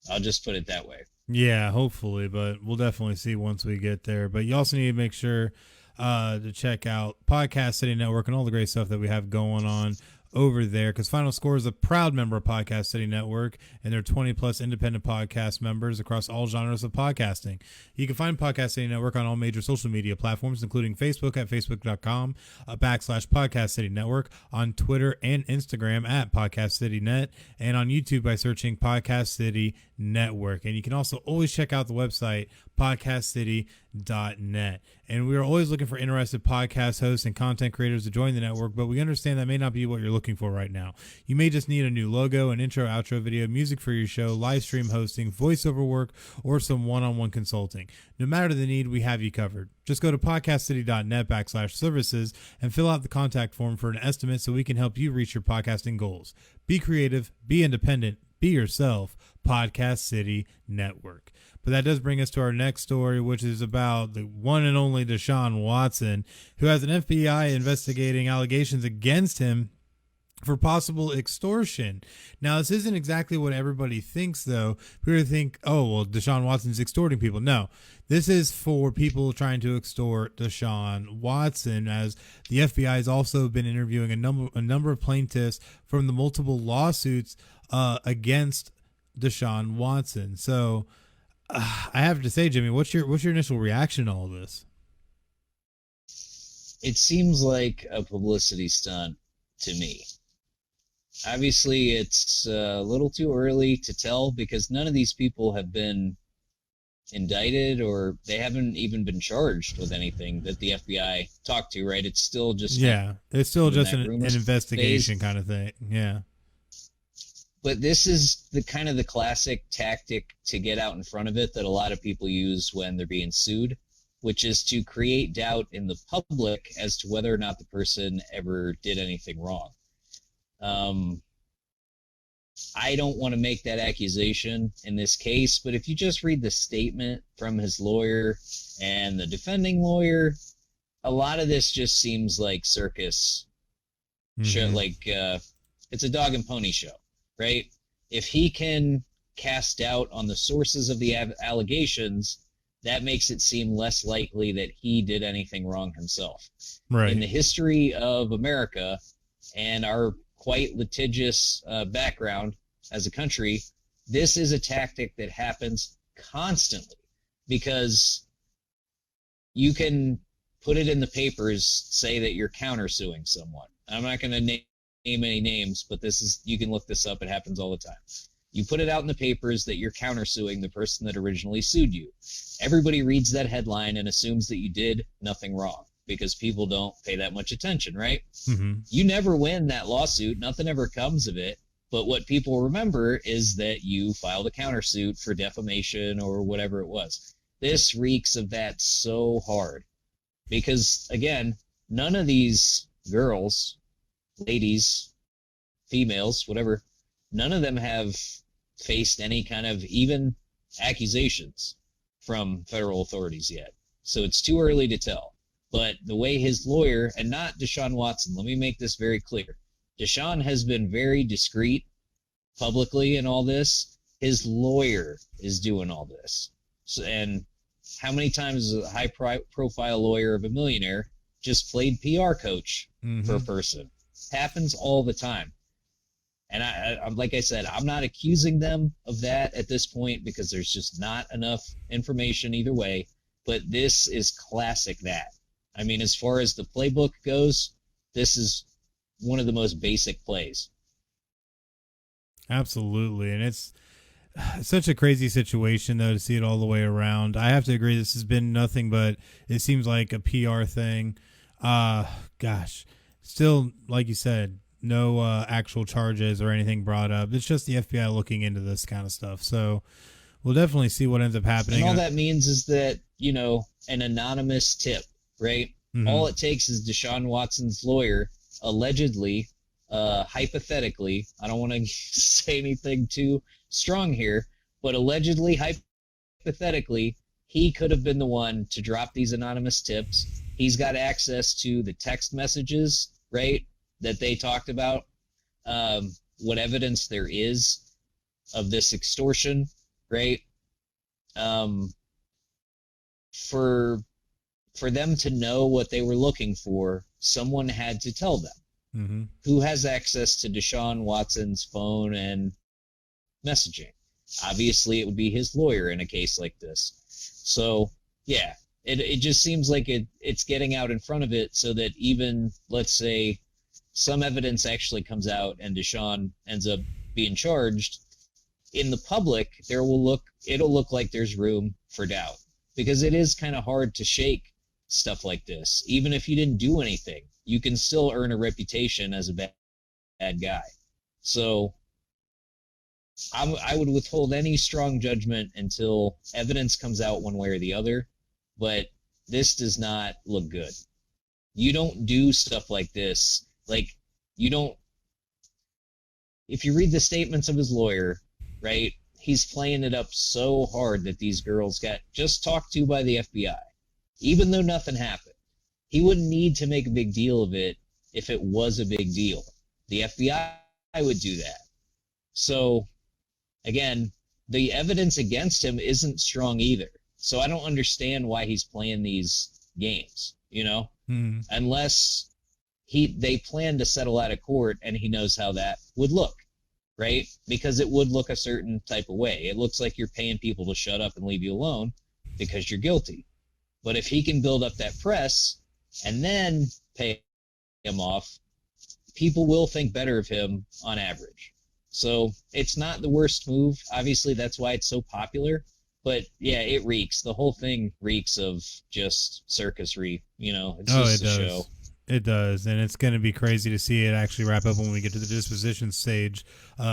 [SPEAKER 3] I'll just put it that way.
[SPEAKER 2] Yeah, hopefully, but we'll definitely see once we get there. But you also need to make sure to check out Podcast City Network and all the great stuff that we have going on over there, because FinalScore is a proud member of Podcast City Network, and there are 20 plus independent podcast members across all genres of podcasting. You can find Podcast City Network on all major social media platforms, including Facebook at facebook.com/Podcast City Network, on Twitter and Instagram at Podcast City Net, and on YouTube by searching Podcast City Network. And you can also always check out the website podcastcity.net. And we are always looking for interested podcast hosts and content creators to join the network, but we understand that may not be what you're looking for right now. You may just need a new logo, an intro, outro video, music for your show, live stream hosting, voiceover work, or some one-on-one consulting. No matter the need, we have you covered. Just go to podcastcity.net/services and fill out the contact form for an estimate so we can help you reach your podcasting goals. Be creative, be independent, be yourself. Podcast City Network. But that does bring us to our next story, which is about the one and only Deshaun Watson, who has an FBI investigating allegations against him for possible extortion. Now, this isn't exactly what everybody thinks, though. People think, oh, well, Deshaun Watson's extorting people. No, this is for people trying to extort Deshaun Watson, as the FBI has also been interviewing a number of plaintiffs from the multiple lawsuits against Deshaun Watson. So I have to say, Jimmy, what's your initial reaction to all this?
[SPEAKER 3] It seems like a publicity stunt to me. Obviously, it's a little too early to tell because none of these people have been indicted, or they haven't even been charged with anything that the FBI talked to, right? It's still just
[SPEAKER 2] it's still just an investigation kind of thing. Yeah.
[SPEAKER 3] But this is the kind of the classic tactic to get out in front of it that a lot of people use when they're being sued, which is to create doubt in the public as to whether or not the person ever did anything wrong. I don't want to make that accusation in this case, but if you just read the statement from his lawyer and the defending lawyer, a lot of this just seems like circus show. Like it's a dog and pony show, right? If he can cast doubt on the sources of the allegations, that makes it seem less likely that he did anything wrong himself.
[SPEAKER 2] Right.
[SPEAKER 3] In the history of America and our quite litigious background as a country, this is a tactic that happens constantly because you can put it in the papers, say that you're countersuing someone. I'm not going to name any names, but you can look this up. It happens all the time. You put it out in the papers that you're countersuing the person that originally sued you. Everybody reads that headline and assumes that you did nothing wrong because people don't pay that much attention, right? You never win that lawsuit. Nothing ever comes of it. But what people remember is that you filed a countersuit for defamation or whatever it was. This reeks of that so hard because, again, none of these girls, ladies, females, whatever, none of them have faced any kind of even accusations from federal authorities yet. So it's too early to tell. But the way his lawyer, and not Deshaun Watson, let me make this very clear. Deshaun has been very discreet publicly in all this. His lawyer is doing all this. So, and how many times is a high-profile lawyer of a millionaire just played PR coach for a person? Happens all the time. And I'm like I said, I'm not accusing them of that at this point because there's just not enough information either way. But this is classic that. I mean, as far as the playbook goes, this is one of the most basic plays.
[SPEAKER 2] Absolutely. And it's such a crazy situation, though, to see it all the way around. I have to agree, this has been nothing but, it seems like a PR thing. Gosh, still, like you said, no actual charges or anything brought up. It's just the FBI looking into this kind of stuff. So we'll definitely see what ends up happening.
[SPEAKER 3] And all that means is that, you know, an anonymous tip, right? All it takes is Deshaun Watson's lawyer allegedly, hypothetically, I don't want to say anything too strong here, but allegedly, hypothetically, he could have been the one to drop these anonymous tips. He's got access to the text messages, right, that they talked about, what evidence there is of this extortion, right? For them to know what they were looking for, someone had to tell them. Who has access to Deshaun Watson's phone and messaging? Obviously, it would be his lawyer in a case like this. So, yeah, it just seems like it's getting out in front of it so that even, let's say, some evidence actually comes out and Deshaun ends up being charged, in the public, it'll look like there's room for doubt. Because it is kind of hard to shake stuff like this. Even if you didn't do anything, you can still earn a reputation as a bad guy. So I would withhold any strong judgment until evidence comes out one way or the other, but this does not look good. You don't do stuff like this. Like, you don't... If you read the statements of his lawyer, right, he's playing it up so hard that these girls got just talked to by the FBI. Even though nothing happened. He wouldn't need to make a big deal of it if it was a big deal. The FBI would do that. So, again, the evidence against him isn't strong either. So I don't understand why he's playing these games, you know? Unless they plan to settle out of court and he knows how that would look, right? Because it would look a certain type of way. It looks like you're paying people to shut up and leave you alone because you're guilty. But if he can build up that press and then pay him off, people will think better of him on average. So it's not the worst move. Obviously, that's why it's so popular. But, yeah, it reeks. The whole thing reeks of just circusry. You know, it's just a show.
[SPEAKER 2] It does, and it's going to be crazy to see it actually wrap up when we get to the disposition stage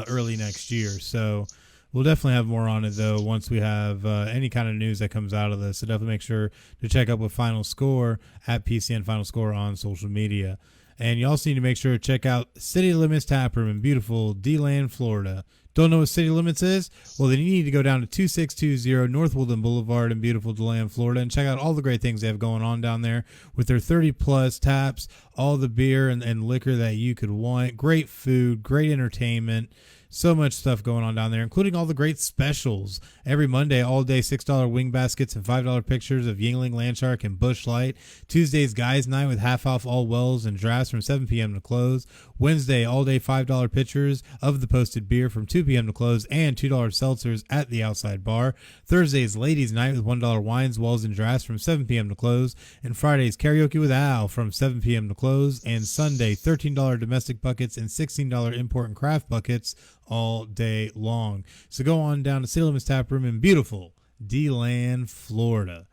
[SPEAKER 2] early next year. So we'll definitely have more on it, though, once we have any kind of news that comes out of this. So definitely make sure to check out with Final Score at PCN Final Score on social media. And you also need to make sure to check out City Limits Tap Room in beautiful D-Land, Florida. Don't know what City Limits is? Well, then you need to go down to 2620 North Woodland Boulevard in beautiful DeLand, Florida, and check out all the great things they have going on down there with their 30-plus taps, all the beer and liquor that you could want, great food, great entertainment. So much stuff going on down there, including all the great specials. Every Monday, all day $6 wing baskets and $5 pictures of Yingling, Landshark, and Busch Light. Tuesdays, guys' night with half off all wells and drafts from 7 p.m. to close. Wednesday, all day $5 pictures of the posted beer from 2 p.m. to close and $2 seltzers at the outside bar. Thursdays, ladies' night with $1 wines, wells, and drafts from 7 p.m. to close. And Fridays, karaoke with Al from 7 p.m. to close. And Sunday, $13 domestic buckets and $16 import and craft buckets all day long. So go on down to City Limits Tap Room in beautiful DeLand, Florida.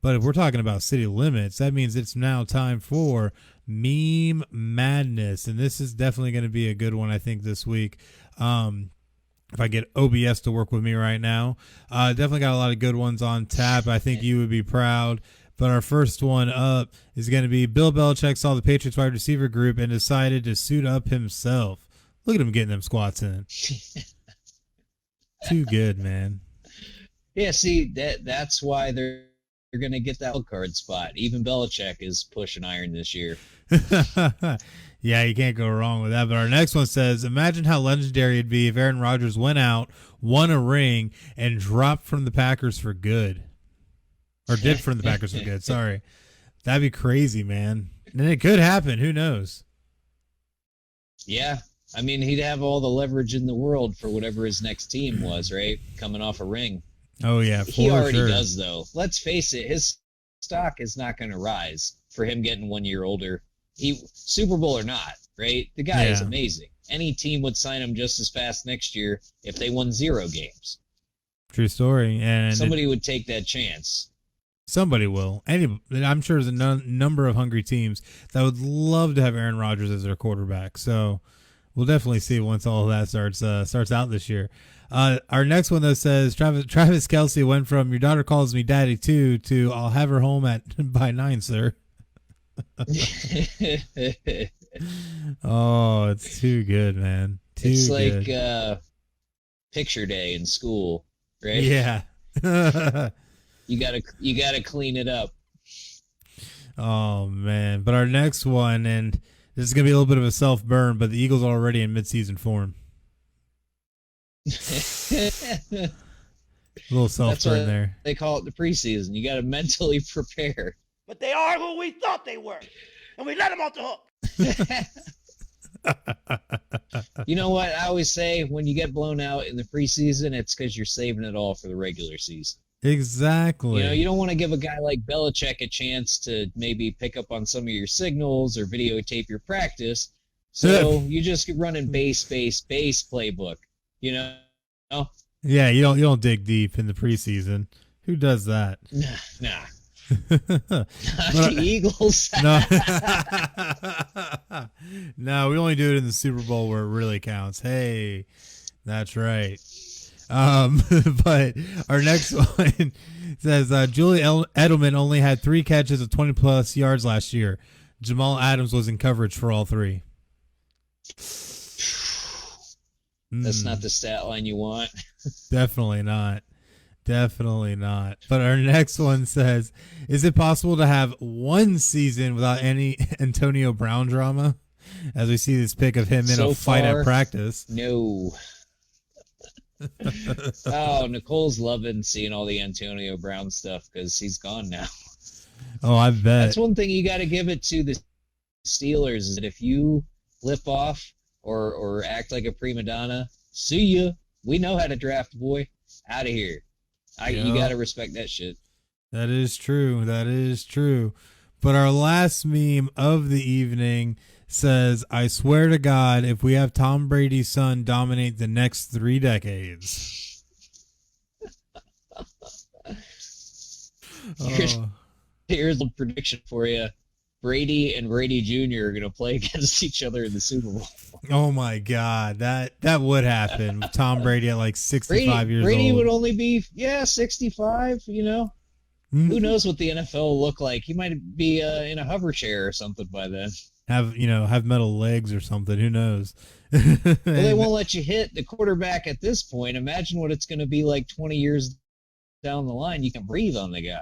[SPEAKER 2] But if we're talking about City Limits, that means it's now time for Meme Madness. And this is definitely going to be a good one, I think, this week. If I get OBS to work with me right now. Definitely got a lot of good ones on tap. I think you would be proud. But our first one up is going to be Bill Belichick saw the Patriots wide receiver group and decided to suit up himself. Look at him getting them squats in. Too good, man.
[SPEAKER 3] Yeah, see, that's why they're going to get that wild card spot. Even Belichick is pushing iron this year.
[SPEAKER 2] Yeah, you can't go wrong with that. But our next one says, imagine how legendary it'd be if Aaron Rodgers went out, won a ring, and dropped from the Packers for good. Or did from the Packers for good, sorry. That'd be crazy, man. And it could happen. Who knows?
[SPEAKER 3] Yeah. I mean, he'd have all the leverage in the world for whatever his next team was, right? Coming off a ring.
[SPEAKER 2] Oh, yeah, for
[SPEAKER 3] He already
[SPEAKER 2] sure.
[SPEAKER 3] does, though. Let's face it, his stock is not going to rise for him getting 1 year older. Super Bowl or not, right? The guy is amazing. Any team would sign him just as fast next year if they won 0 games.
[SPEAKER 2] True story. And
[SPEAKER 3] somebody would take that chance.
[SPEAKER 2] Somebody will. I'm sure there's a number of hungry teams that would love to have Aaron Rodgers as their quarterback. So we'll definitely see once all of that starts out this year. Our next one, though, says Travis Kelce went from "your daughter calls me daddy" to "I'll have her home by 9, sir." Oh, it's too good, man.
[SPEAKER 3] It's like picture day in school, right?
[SPEAKER 2] Yeah.
[SPEAKER 3] You gotta clean it up.
[SPEAKER 2] Oh man! But our next one, and this is gonna be a little bit of a self burn, but the Eagles are already in midseason form. A little self burn there.
[SPEAKER 3] They call it the preseason. You gotta mentally prepare.
[SPEAKER 1] But they are who we thought they were, and we let them off the hook.
[SPEAKER 3] You know what? I always say when you get blown out in the preseason, it's because you're saving it all for the regular season.
[SPEAKER 2] Exactly.
[SPEAKER 3] You know, you don't want to give a guy like Belichick a chance to maybe pick up on some of your signals or videotape your practice. So you just running base playbook. You know? Yeah,
[SPEAKER 2] you don't dig deep in the preseason. Who does that?
[SPEAKER 3] Nah. The Eagles.
[SPEAKER 2] No, we only do it in the Super Bowl where it really counts. Hey, that's right. But our next one says Julian Edelman only had 3 catches of 20-plus yards last year. Jamal Adams was in coverage for all 3.
[SPEAKER 3] That's not the stat line you want.
[SPEAKER 2] Definitely not. Definitely not. But our next one says, is it possible to have one season without any Antonio Brown drama? As we see this pic of him in a fight at practice.
[SPEAKER 3] No. Oh, Nicole's loving seeing all the Antonio Brown stuff because he's gone now.
[SPEAKER 2] Oh, I bet.
[SPEAKER 3] That's one thing you got to give it to the Steelers is that if you lip off or act like a prima donna, see ya. We know how to draft, boy. Out of here. You got to respect that shit.
[SPEAKER 2] That is true. That is true. But our last meme of the evening says, I swear to God, if we have Tom Brady's son dominate the next 3 decades.
[SPEAKER 3] Here's a prediction for you. Brady and Brady Jr. are going to play against each other in the Super Bowl.
[SPEAKER 2] Oh, my God. That would happen. Tom Brady at like 65 years old.
[SPEAKER 3] Brady would only be, 65, you know. Mm-hmm. Who knows what the NFL will look like? He might be in a hover chair or something by then.
[SPEAKER 2] have metal legs or something. Who knows?
[SPEAKER 3] Well, they won't let you hit the quarterback at this point. Imagine what it's going to be like 20 years down the line. You can breathe on the guy.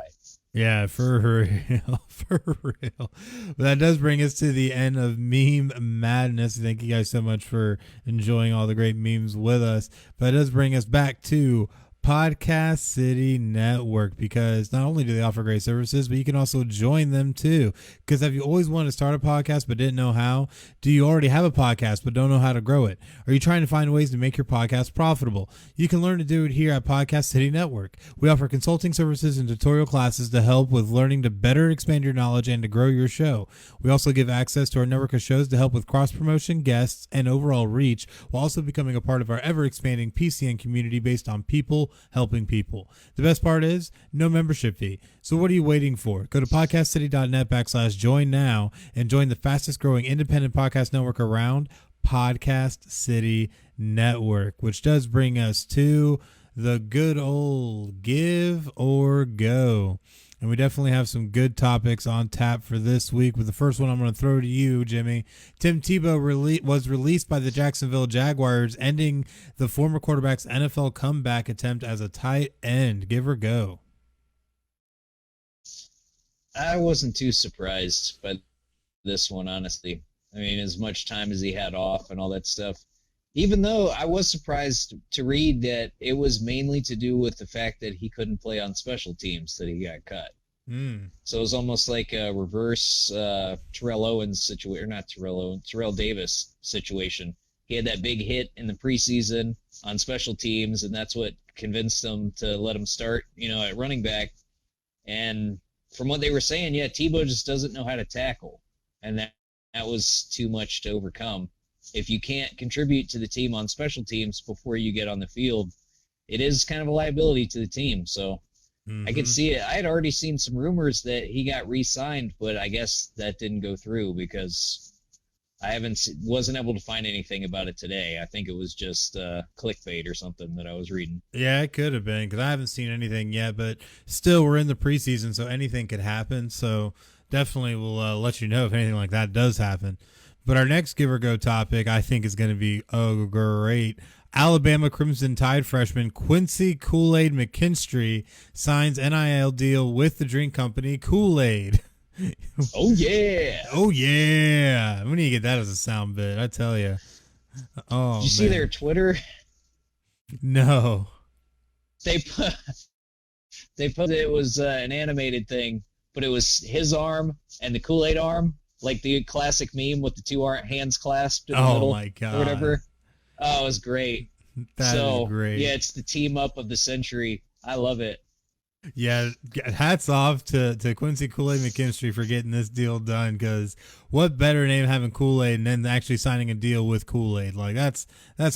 [SPEAKER 2] Yeah, for real, for real. But that does bring us to the end of Meme Madness. Thank you guys so much for enjoying all the great memes with us. But it does bring us back to Podcast City Network, because not only do they offer great services, but you can also join them too. Because have you always wanted to start a podcast but didn't know how? Do you already have a podcast but don't know how to grow it? Are you trying to find ways to make your podcast profitable? You can learn to do it here at Podcast City Network. We offer consulting services and tutorial classes to help with learning to better expand your knowledge and to grow your show. We also give access to our network of shows to help with cross-promotion, guests, and overall reach, while also becoming a part of our ever-expanding PCN community based on people helping people. The best part is no membership fee. So what are you waiting for? Go to podcastcity.net/join now and join the fastest growing independent podcast network around, Podcast City Network, which does bring us to the good old give or go. And we definitely have some good topics on tap for this week. With the first one, I'm going to throw to you, Jimmy. Tim Tebow was released by the Jacksonville Jaguars, ending the former quarterback's NFL comeback attempt as a tight end. Give or go?
[SPEAKER 3] I wasn't too surprised by this one, honestly. I mean, as much time as he had off and all that stuff. Even though I was surprised to read that it was mainly to do with the fact that he couldn't play on special teams that he got cut. So it was almost like a reverse Terrell Owens situation, or not Terrell Owens, Terrell Davis situation. He had that big hit in the preseason on special teams, and that's what convinced them to let him start, at running back. And from what they were saying, yeah, Tebow just doesn't know how to tackle, and that was too much to overcome. If you can't contribute to the team on special teams before you get on the field, it is kind of a liability to the team. So I could see it. I had already seen some rumors that he got re-signed, but I guess that didn't go through because I wasn't able to find anything about it today. I think it was just clickbait or something that I was reading.
[SPEAKER 2] Yeah, it could have been, because I haven't seen anything yet, but still we're in the preseason, so anything could happen. So definitely we'll let you know if anything like that does happen. But our next give or go topic, I think, is going to be great. Alabama Crimson Tide freshman Quincy Kool-Aid McKinstry signs NIL deal with the drink company Kool-Aid.
[SPEAKER 3] Oh, yeah.
[SPEAKER 2] Oh, yeah. We need to get that as a sound bit, I tell you. Oh,
[SPEAKER 3] did you see their Twitter?
[SPEAKER 2] No.
[SPEAKER 3] They put it was an animated thing, but it was his arm and the Kool-Aid arm. Like the classic meme with the two hands clasped in the middle.
[SPEAKER 2] Oh, my God.
[SPEAKER 3] Or whatever. Oh, it was great.
[SPEAKER 2] That is great.
[SPEAKER 3] Yeah, it's the team up of the century. I love it.
[SPEAKER 2] Yeah, hats off to Quincy Kool-Aid McKinstry for getting this deal done, because what better name having Kool-Aid and then actually signing a deal with Kool-Aid? Like, that's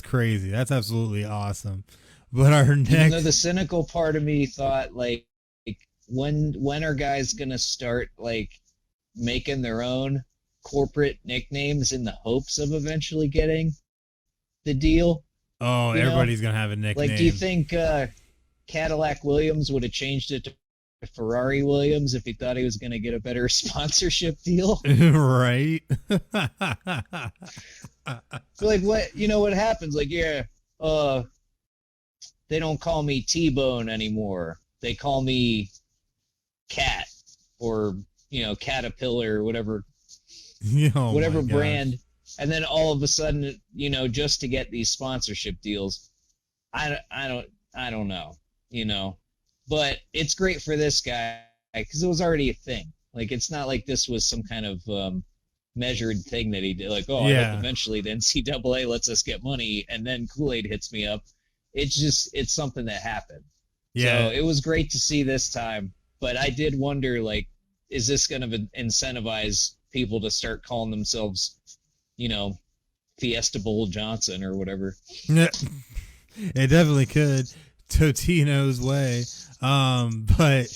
[SPEAKER 2] crazy. That's absolutely awesome. But our next...
[SPEAKER 3] Even though the cynical part of me thought, like when are guys going to start, like, making their own corporate nicknames in the hopes of eventually getting the deal?
[SPEAKER 2] Oh, everybody's going to have a nickname.
[SPEAKER 3] Like, do you think Cadillac Williams would have changed it to Ferrari Williams if he thought he was going to get a better sponsorship deal?
[SPEAKER 2] Right.
[SPEAKER 3] So, like, what happens? Like, yeah, they don't call me T-Bone anymore. They call me Cat or Caterpillar, whatever, whatever brand. And then all of a sudden, just to get these sponsorship deals, I don't know, but it's great for this guy because it was already a thing. Like, it's not like this was some kind of measured thing that he did. Like, I hope eventually the NCAA lets us get money and then Kool-Aid hits me up. It's something that happened.
[SPEAKER 2] Yeah.
[SPEAKER 3] So it was great to see this time, but I did wonder, like, is this going to incentivize people to start calling themselves, Fiesta Bowl Johnson or whatever?
[SPEAKER 2] It definitely could. Totino's way. But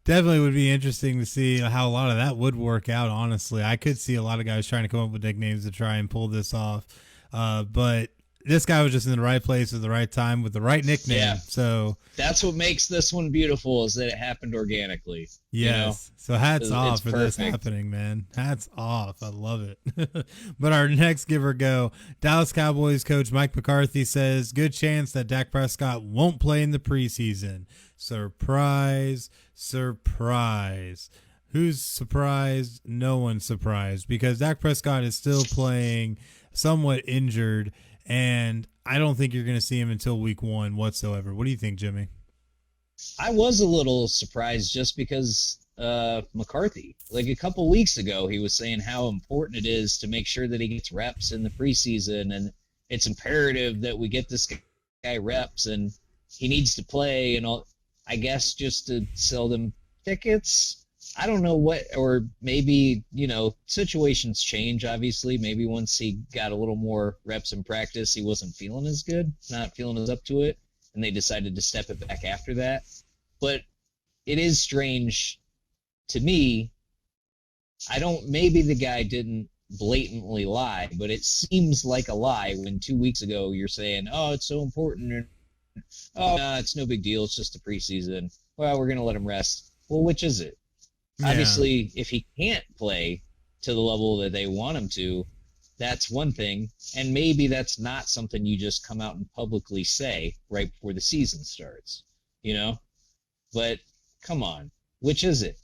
[SPEAKER 2] definitely would be interesting to see how a lot of that would work out, honestly. I could see a lot of guys trying to come up with nicknames to try and pull this off. But this guy was just in the right place at the right time with the right nickname.
[SPEAKER 3] Yeah.
[SPEAKER 2] So
[SPEAKER 3] that's what makes this one beautiful, is that it happened organically.
[SPEAKER 2] yes.
[SPEAKER 3] You know?
[SPEAKER 2] So hats off
[SPEAKER 3] It's
[SPEAKER 2] for
[SPEAKER 3] perfect.
[SPEAKER 2] this happening, man. Hats off. I love it. But our next give or go, Dallas Cowboys coach Mike McCarthy says good chance that Dak Prescott won't play in the preseason. Surprise, surprise. Who's surprised? No one's surprised, because Dak Prescott is still playing somewhat injured, and I don't think you're going to see him until week 1 whatsoever. What do you think, Jimmy?
[SPEAKER 3] I was a little surprised just because McCarthy, like a couple weeks ago, he was saying how important it is to make sure that he gets reps in the preseason, and it's imperative that we get this guy reps, and he needs to play, and all. I guess just to sell them tickets. I don't know what, or maybe, situations change, obviously. Maybe once he got a little more reps in practice, he wasn't feeling as good, not feeling as up to it, and they decided to step it back after that. But it is strange to me. Maybe the guy didn't blatantly lie, but it seems like a lie when 2 weeks ago you're saying, oh, it's so important, and oh, no, it's no big deal, it's just a preseason. Well, we're going to let him rest. Well, which is it? Yeah. Obviously, if he can't play to the level that they want him to, that's one thing, and maybe that's not something you just come out and publicly say right before the season starts, But, come on, which is it?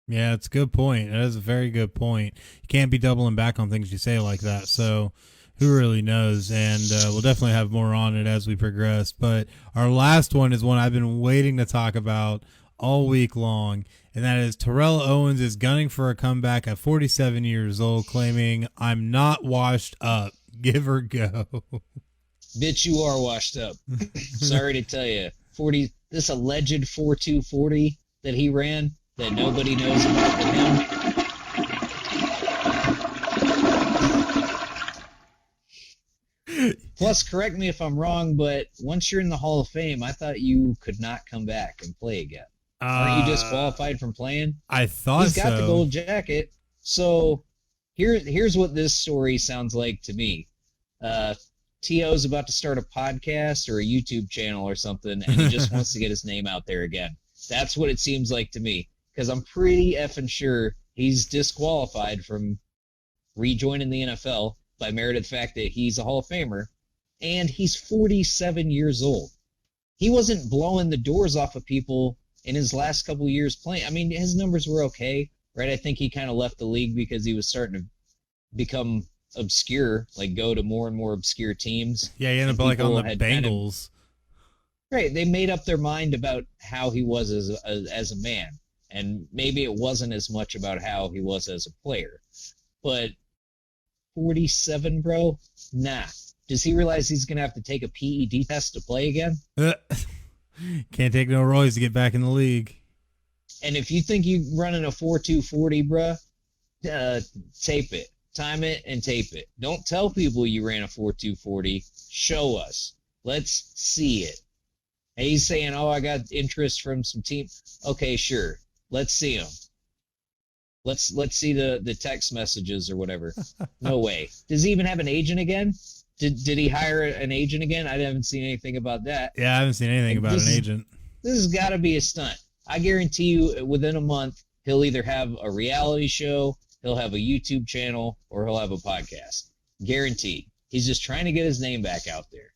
[SPEAKER 2] Yeah, it's a good point. That is a very good point. You can't be doubling back on things you say like that, so who really knows? And we'll definitely have more on it as we progress. But our last one is one I've been waiting to talk about all week long, and that is Terrell Owens is gunning for a comeback at 47 years old, claiming, I'm not washed up. Give or go.
[SPEAKER 3] Bitch, you are washed up. Sorry to tell you. This alleged 4.240 that he ran that nobody knows about but him. Plus, correct me if I'm wrong, but once you're in the Hall of Fame, I thought you could not come back and play again. Aren't you disqualified from playing?
[SPEAKER 2] I thought
[SPEAKER 3] He's got the gold jacket. So here's what this story sounds like to me. T.O.'s about to start a podcast or a YouTube channel or something, and he just wants to get his name out there again. That's what it seems like to me, because I'm pretty effing sure he's disqualified from rejoining the NFL by merit of the fact that he's a Hall of Famer, and he's 47 years old. He wasn't blowing the doors off of people in his last couple of years playing. I mean, his numbers were okay, right? I think he kind of left the league because he was starting to become obscure, like go to more and more obscure teams.
[SPEAKER 2] Yeah, he ended up like on the Bengals.
[SPEAKER 3] Right, they made up their mind about how he was as a man, and maybe it wasn't as much about how he was as a player. But 47, bro? Nah. Does he realize he's going to have to take a PED test to play again?
[SPEAKER 2] Can't take no Roy's to get back in the league.
[SPEAKER 3] And if you think you're running a 4.240, bro, tape it. Time it and tape it. Don't tell people you ran a 4.240. Show us. Let's see it. And he's saying, oh, I got interest from some team. Okay, sure. Let's see them. Let's see the text messages or whatever. No way. Does he even have an agent again? Did he hire an agent again? I haven't seen anything about that.
[SPEAKER 2] Yeah, I haven't seen anything about an agent.
[SPEAKER 3] This has got to be a stunt. I guarantee you within a month, he'll either have a reality show, he'll have a YouTube channel, or he'll have a podcast. Guaranteed. He's just trying to get his name back out there.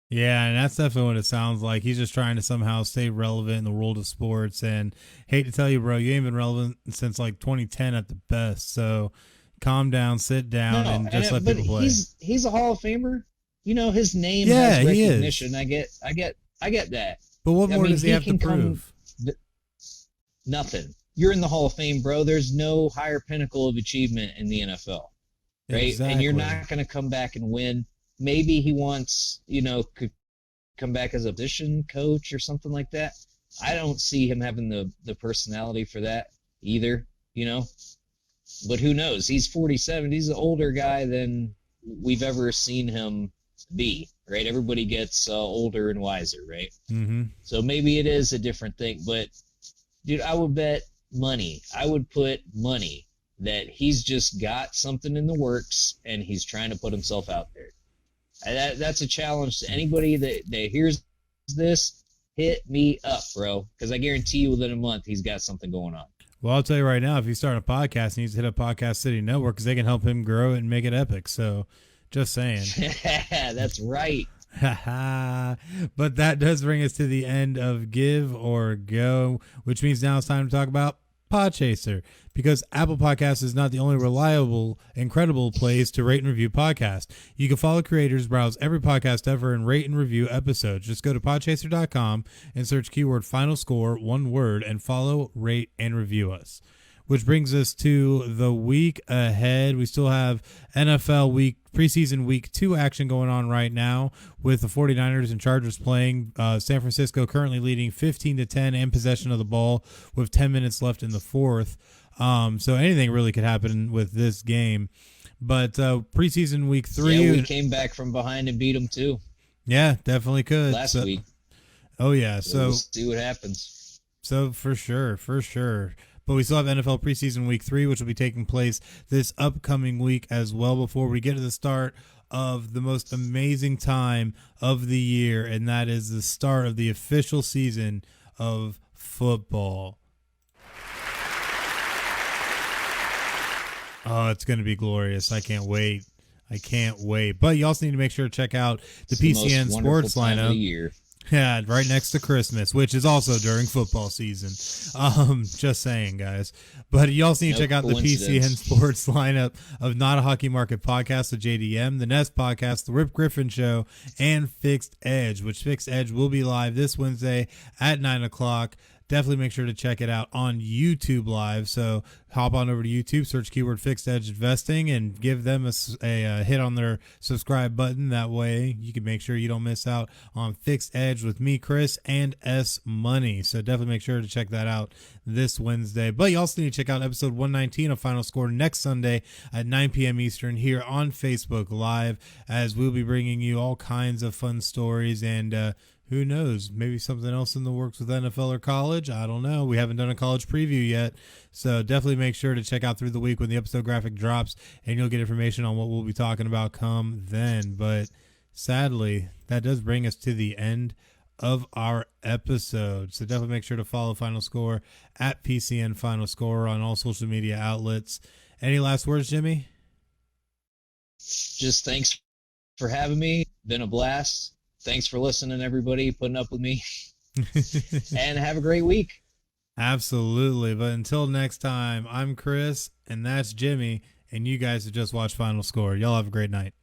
[SPEAKER 2] Yeah, and that's definitely what it sounds like. He's just trying to somehow stay relevant in the world of sports. And hate to tell you, bro, you ain't been relevant since like 2010 at the best. So calm down, sit down, and just let people play.
[SPEAKER 3] He's a Hall of Famer. You know, his name has recognition.
[SPEAKER 2] He is.
[SPEAKER 3] I get that.
[SPEAKER 2] But what more does he have to prove?
[SPEAKER 3] Nothing. You're in the Hall of Fame, bro. There's no higher pinnacle of achievement in the NFL, right?
[SPEAKER 2] Exactly.
[SPEAKER 3] And you're not going to come back and win. Maybe he wants, could come back as a position coach or something like that. I don't see him having the personality for that either, But who knows? He's 47. He's an older guy than we've ever seen him be, right? Everybody gets older and wiser, right?
[SPEAKER 2] Mm-hmm.
[SPEAKER 3] So maybe it is a different thing. But, dude, I would bet money. I would put money that he's just got something in the works and he's trying to put himself out there. That's a challenge to anybody that hears this. Hit me up, bro, because I guarantee you within a month he's got something going on.
[SPEAKER 2] Well, I'll tell you right now, if he's starting a podcast, he needs to hit up Podcast City Network because they can help him grow it and make it epic. So just saying.
[SPEAKER 3] That's right.
[SPEAKER 2] But that does bring us to the end of Give or Go, which means now it's time to talk about PodChaser, because Apple Podcasts is not the only reliable, incredible place to rate and review podcasts. You can follow creators, browse every podcast ever, and rate and review episodes. Just go to podchaser.com and search keyword FinalScore, one word, and follow, rate, and review us. Which brings us to the week ahead. We still have NFL preseason week 2 action going on right now with the 49ers and Chargers playing. San Francisco currently leading 15-10 in possession of the ball with 10 minutes left in the fourth. So anything really could happen with this game. But preseason week 3.
[SPEAKER 3] Yeah, we came back from behind and beat them too.
[SPEAKER 2] Yeah, definitely could.
[SPEAKER 3] Last week.
[SPEAKER 2] Oh, yeah. So
[SPEAKER 3] we'll see what happens.
[SPEAKER 2] So for sure. But we still have NFL preseason week 3, which will be taking place this upcoming week as well before we get to the start of the most amazing time of the year, and that is the start of the official season of football. Oh, it's going to be glorious. I can't wait. But you also need to make sure to check out the PCN Sports lineup. Yeah, right next to Christmas, which is also during football season. Just saying, guys. But you also need to check out the PCN Sports lineup of Not a Hockey Market podcast with JDM, the Nest podcast, the Rip Griffin Show, and Fixed Edge, which Fixed Edge will be live this Wednesday at 9 o'clock. Definitely make sure to check it out on YouTube Live. So hop on over to YouTube, search keyword Fixed Edge Investing, and give them a hit on their subscribe button. That way you can make sure you don't miss out on Fixed Edge with me, Chris, and S Money. So definitely make sure to check that out this Wednesday. But you also need to check out episode 119 of Final Score next Sunday at 9 p.m. Eastern here on Facebook Live, as we'll be bringing you all kinds of fun stories and who knows, maybe something else in the works with NFL or college. I don't know. We haven't done a college preview yet. So definitely make sure to check out through the week when the episode graphic drops, and you'll get information on what we'll be talking about come then. But sadly, that does bring us to the end of our episode. So definitely make sure to follow Final Score at PCN Final Score on all social media outlets. Any last words, Jimmie?
[SPEAKER 3] Just thanks for having me. Been a blast. Thanks for listening, everybody, putting up with me. And have a great week.
[SPEAKER 2] Absolutely. But until next time, I'm Chris, and that's Jimmie, and you guys have just watched Final Score. Y'all have a great night.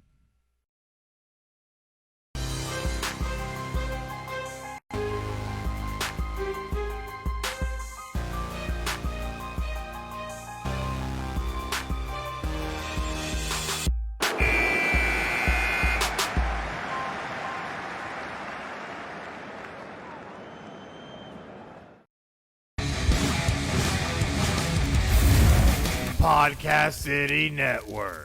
[SPEAKER 1] Podcast City Network.